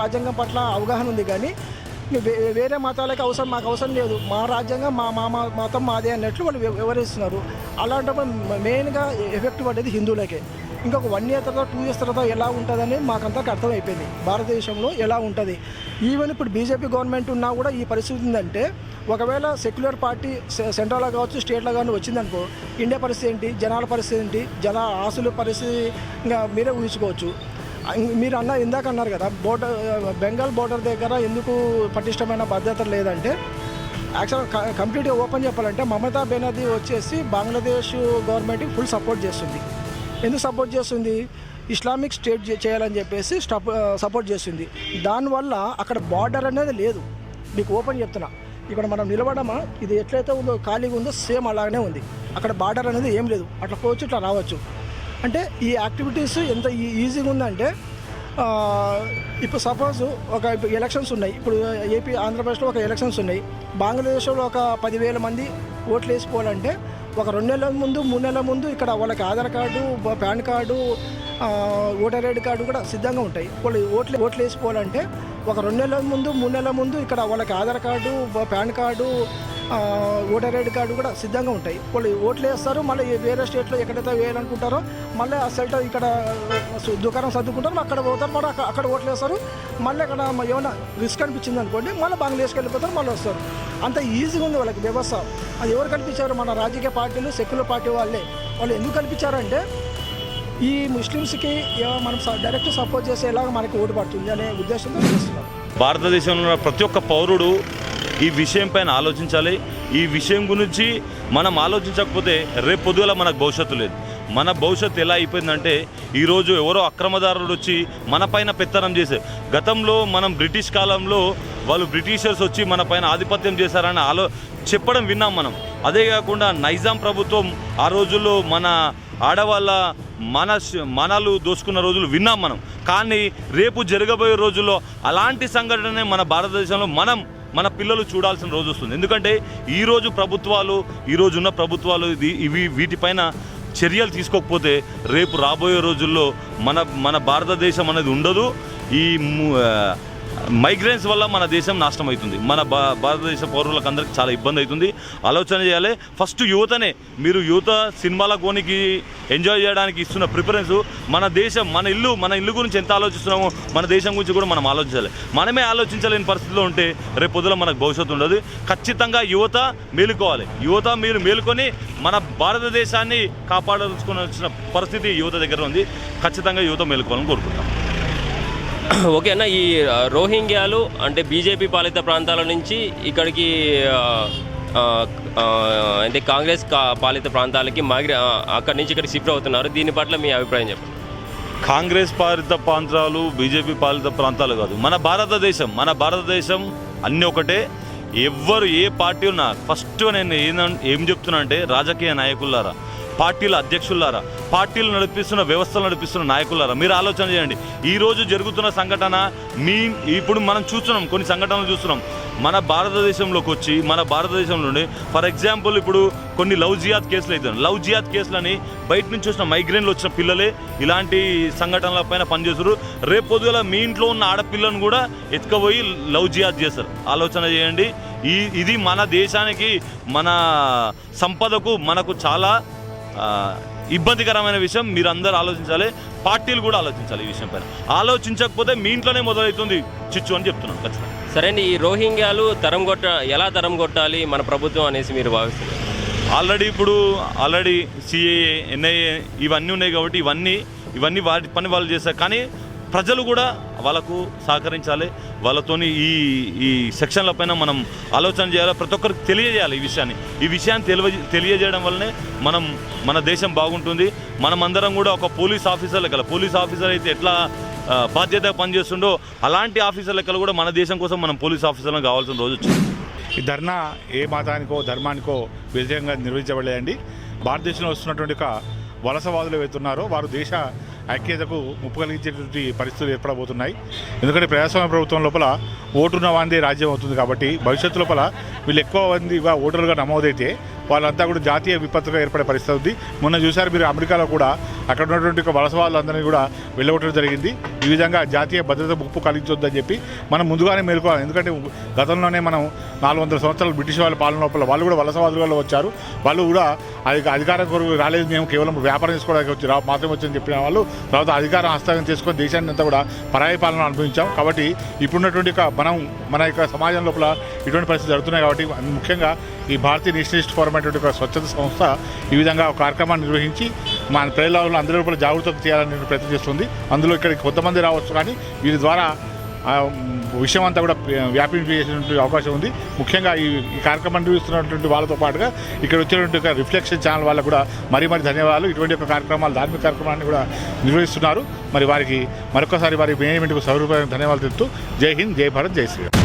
రాజ్యాంగం పట్ల అవగాహన ఉంది, కానీ వేరే మతాలకి మాకు అవసరం లేదు, మా రాజ్యాంగం మా మతం మాదే అన్నట్లు వాళ్ళు వివరిస్తున్నారు. అలాంటప్పుడు మెయిన్గా ఎఫెక్ట్ పడేది హిందువులకే. ఇంకొక 1 year తర్వాత 2 years తర్వాత ఎలా ఉంటుందని మాకంతా అర్థమైపోయింది భారతదేశంలో ఎలా ఉంటుంది. ఈవెన్ ఇప్పుడు బీజేపీ గవర్నమెంట్ ఉన్నా కూడా ఈ పరిస్థితి ఉందంటే, ఒకవేళ సెక్యులర్ పార్టీ సెంట్రల్లో కావచ్చు స్టేట్లో కానీ వచ్చిందనుకో, ఇండియా పరిస్థితి ఏంటి, జనాల పరిస్థితి ఏంటి, ఆస్తుల పరిస్థితి ఇంకా మీరే ఊహించుకోవచ్చు. మీరు ఇందాక అన్నారు కదా బెంగాల్ బోర్డర్ దగ్గర ఎందుకు పటిష్టమైన భద్రత లేదంటే, యాక్చువల్ కంప్లీట్గా ఓపెన్ చెప్పాలంటే మమతా బెనర్జీ వచ్చేసి బంగ్లాదేశ్ గవర్నమెంట్కి ఫుల్ సపోర్ట్ చేస్తుంది. ఎందుకు సపోర్ట్ చేస్తుంది, ఇస్లామిక్ స్టేట్ చేయాలని చెప్పేసి సపోర్ట్ చేస్తుంది. దానివల్ల అక్కడ బార్డర్ అనేది లేదు. మీకు ఓపెన్ చెప్తున్నా, ఇక్కడ మనం నిలబడమా, ఇది ఎట్లయితే ఉందో ఖాళీగా ఉందో సేమ్ అలాగనే ఉంది. అక్కడ బార్డర్ అనేది ఏం లేదు, అట్లా పోవచ్చు ఇట్లా రావచ్చు. అంటే ఈ యాక్టివిటీస్ ఎంత ఈజీగా ఉందంటే, ఇప్పుడు సపోజ్ ఇప్పుడు ఎలక్షన్స్ ఉన్నాయి, ఇప్పుడు ఏపీ ఆంధ్రప్రదేశ్లో ఒక ఎలక్షన్స్ ఉన్నాయి, బంగ్లాదేశ్లో ఒక 10,000 మంది ఓట్లు వేసుకోవాలంటే ఒక 2 నెలల ముందు 3 నెలల ముందు ఇక్కడ వాళ్ళకి Aadhaar card, pan card, voter ID card కూడా సిద్ధంగా ఉంటాయి. వాళ్ళు ఓట్లు వేసుకోవాలంటే ఒక 2 నెలల ముందు 3 నెలల ముందు ఇక్కడ వాళ్ళకి Aadhaar card, pan card, voter ID card కూడా సిద్ధంగా ఉంటాయి. వాళ్ళు ఓట్లు వేస్తారు, మళ్ళీ వేరే స్టేట్లో ఎక్కడైతే వేయాలనుకుంటారో మళ్ళీ ఆ సెల్ట్ ఇక్కడ దుకాణం సర్దుకుంటారు, అక్కడ పోతారు, మళ్ళీ అక్కడ ఓట్లు వేస్తారు. మళ్ళీ అక్కడ ఏమైనా రిస్క్ అనిపించింది అనుకోండి మళ్ళీ బంగ్లాదేశ్కి వెళ్ళిపోతారు, మళ్ళీ వస్తారు. అంత ఈజీగా ఉంది వాళ్ళకి వ్యవస్థ. అది ఎవరు కల్పించారు, మన రాజకీయ పార్టీలు సెక్యులర్ పార్టీ వాళ్ళు ఎందుకు కల్పించారంటే, ఈ ముస్లిమ్స్కి మనం డైరెక్ట్ సపోర్ట్ చేసేలాగా మనకి ఓటు పడుతుంది అనే ఉద్దేశంతో చేస్తున్నారు. భారతదేశంలో ప్రతి ఒక్క పౌరుడు ఈ విషయం పైన ఆలోచించాలి. ఈ విషయం గురించి మనం ఆలోచించకపోతే రేపు పొద్దుగల మనకు భవిష్యత్తు లేదు. మన భవిష్యత్తు ఎలా అయిపోయిందంటే, ఈరోజు ఎవరో అక్రమదారులు వచ్చి మన పైన పెత్తనం చేశారు. గతంలో మనం బ్రిటిష్ కాలంలో వాళ్ళు బ్రిటిషర్స్ వచ్చి మన పైన ఆధిపత్యం చేశారని చెప్పడం విన్నాం మనం. అదే కాకుండా నైజాం ప్రభుత్వం ఆ రోజుల్లో మన ఆడవాళ్ళ మనాలు దోసుకున్న రోజులు విన్నాం మనం. కానీ రేపు జరగబోయే రోజుల్లో అలాంటి సంఘటనే మన భారతదేశంలో మన పిల్లలు చూడాల్సిన రోజు వస్తుంది. ఎందుకంటే ఈరోజు ఉన్న ప్రభుత్వాలు వీటిపైన చర్యలు తీసుకోకపోతే రేపు రాబోయే రోజుల్లో మన భారతదేశం అనేది ఉండదు. ఈ మైగ్రెంట్స్ వల్ల మన దేశం నాశనం అవుతుంది. మన భారతదేశ పౌరులకు అందరికీ చాలా ఇబ్బంది అవుతుంది. ఆలోచన చేయాలి. ఫస్ట్ యువతనే, మీరు యువత సినిమాల కోనికి ఎంజాయ్ చేయడానికి ఇస్తున్న ప్రిఫరెన్స్, మన దేశం మన ఇల్లు గురించి ఎంత ఆలోచిస్తున్నామో మన దేశం గురించి కూడా మనం ఆలోచించాలి. మనమే ఆలోచించలేని పరిస్థితిలో ఉంటే రేపు పొద్దున మనకు భవిష్యత్తు ఉండదు. ఖచ్చితంగా యువత మేలుకోవాలి. మీరు మేలుకొని మన భారతదేశాన్ని కాపాడాల్సిన పరిస్థితి యువత దగ్గర ఉంది. ఖచ్చితంగా యువత మేలుకోవాలని కోరుకుంటాం. ఓకే అన్న, ఈ రోహింగ్యాలు అంటే బీజేపీ పాలిత ప్రాంతాల నుంచి ఇక్కడికి అంటే కాంగ్రెస్ పాలిత ప్రాంతాలకి అక్కడి నుంచి ఇక్కడికి షిఫ్ట్ అవుతున్నారు. దీని పట్ల మీ అభిప్రాయం చెప్పండి. కాంగ్రెస్ పాలిత ప్రాంతాలు బీజేపీ పాలిత ప్రాంతాలు కాదు, మన భారతదేశం అన్నీ ఒకటే. ఎవ్వరు ఏ పార్టీ ఉన్నా ఫస్ట్ నేను ఏం చెప్తున్నా అంటే, రాజకీయ నాయకులారా, పార్టీల అధ్యక్షులారా, పార్టీలు నడిపిస్తున్న వ్యవస్థలు నడిపిస్తున్న నాయకులారా, మీరు ఆలోచన చేయండి. ఈరోజు జరుగుతున్న సంఘటన ఇప్పుడు మనం చూస్తున్నాం, కొన్ని సంఘటనలు చూస్తున్నాం. మన భారతదేశంలోకి వచ్చి మన భారతదేశంలోనే ఫర్ ఎగ్జాంపుల్ ఇప్పుడు కొన్ని లవ్ జిహాద్ కేసులు అవుతాయి. లవ్ జిహాద్ కేసులని బయట నుంచి వచ్చిన మైగ్రేన్లు వచ్చిన పిల్లలే ఇలాంటి సంఘటనల పైన పనిచేస్తారు. రేపు పొద్దుగల మీ ఇంట్లో ఉన్న ఆడపిల్లను కూడా ఎత్తుకుపోయి లవ్ జిహాద్ చేస్తారు. ఆలోచన చేయండి. ఇది మన దేశానికి, మన సంపదకు, మనకు చాలా ఇబ్బందికరమైన విషయం. మీరు అందరూ ఆలోచించాలి, పార్టీలు కూడా ఆలోచించాలి. ఈ విషయం పైన ఆలోచించకపోతే మీ ఇంట్లోనే మొదలవుతుంది చిచ్చు అని చెప్తున్నాను. ఖచ్చితంగా. సరే అండి, ఈ రోహింగ్యాలు ఎలా తరం కొట్టాలి మన ప్రభుత్వం అనేసి మీరు భావిస్తున్నారు? ఆల్రెడీ సిఏఏ, ఎన్ఐఏ ఇవన్నీ ఉన్నాయి కాబట్టి ఇవన్నీ వాటి పని వాళ్ళు చేస్తారు. కానీ ప్రజలు కూడా వాళ్ళకు సహకరించాలి. వాళ్ళతోని ఈ సెక్షన్ల పైన మనం ఆలోచన చేయాలి, ప్రతి ఒక్కరికి తెలియజేయాలి ఈ విషయాన్ని తెలియజేయడం వల్లనే మన దేశం బాగుంటుంది. మనమందరం కూడా ఒక పోలీస్ ఆఫీసర్ లెక్కల, పోలీస్ ఆఫీసర్ అయితే ఎట్లా బాధ్యతగా పనిచేస్తుండో అలాంటి ఆఫీసర్ లెక్కలు కూడా మన దేశం కోసం మనం పోలీస్ ఆఫీసర్లను కావాల్సిన రోజు వచ్చింది. ఈ ధర్నా ఏ మతానికో ధర్మానికో వ్యతిరేకంగా నిర్వహించబడలేదండి. భారతదేశంలో వస్తున్నటువంటి ఒక వలసవాదులు ఏవైతున్నారో వారు దేశ ఐక్యతకు ముప్పు కలిగించేటువంటి పరిస్థితులు ఏర్పడబోతున్నాయి. ఎందుకంటే ప్రజాస్వామ్య ప్రభుత్వం లోపల ఓటున్న వాందే రాజ్యం అవుతుంది కాబట్టి భవిష్యత్తు లోపల వీళ్ళు ఎక్కువ మందిగా ఓటర్లుగా నమోదైతే వాళ్ళంతా కూడా జాతీయ విపత్తుగా ఏర్పడే పరిస్థితి ఉంది. మొన్న చూసారు మీరు అమెరికాలో కూడా అక్కడ ఉన్నటువంటి వలసవాళ్ళందరినీ కూడా వెళ్ళగొట్టడం జరిగింది. ఈ విధంగా జాతీయ భద్రత ముప్పు కలిగించొద్దని చెప్పి మనం ముందుగానే మేలుకోవాలి. ఎందుకంటే గతంలోనే మనం 400 సంవత్సరాలు బ్రిటిష్ వాళ్ళ పాలన లోపల వాళ్ళు కూడా వలసవాదులు వచ్చారు. వాళ్ళు కూడా అధికారం కొరకు రాలేదు, మేము కేవలం వ్యాపారం చేసుకోవడానికి వచ్చి మాత్రమే వచ్చని చెప్పిన వాళ్ళు తర్వాత అధికారం హస్తగతం చేసుకొని దేశాన్ని అంతా కూడా పరాయి పాలన అనుభవించాం. కాబట్టి ఇప్పుడున్నటువంటి మన యొక్క సమాజం లోపల ఇటువంటి పరిస్థితులు జరుగుతున్నాయి. కాబట్టి ముఖ్యంగా ఈ భారతీయ నేషనలిస్ట్ ఫోరం అనేటువంటి ఒక స్వచ్ఛత సంస్థ ఈ విధంగా ఒక కార్యక్రమాన్ని నిర్వహించి మన ప్రజలలో అందరి లోపల జాగృత చేయాలని ప్రయత్నం చేస్తుంది. అందులో ఇక్కడికి కొంతమంది రావచ్చు, కానీ వీరి ద్వారా విషయం అంతా కూడా వ్యాపించేటువంటి అవకాశం ఉంది. ముఖ్యంగా ఈ కార్యక్రమం నిర్వహిస్తున్నటువంటి వాళ్ళతో పాటుగా ఇక్కడ వచ్చేటువంటి రిఫ్లెక్షన్ ఛానల్ వాళ్ళకు కూడా మరీ ధన్యవాదాలు. ఇటువంటి ఒక కార్యక్రమాలు ధార్మిక కార్యక్రమాన్ని కూడా నిర్వహిస్తున్నారు. మరి వారికి మరొకసారి వారి మేనేజ్మెంట్కు సౌరూపమైన ధన్యవాదాలు తెలుపుతూ జై హింద్, జై భారత్, జై శ్రీరామ్.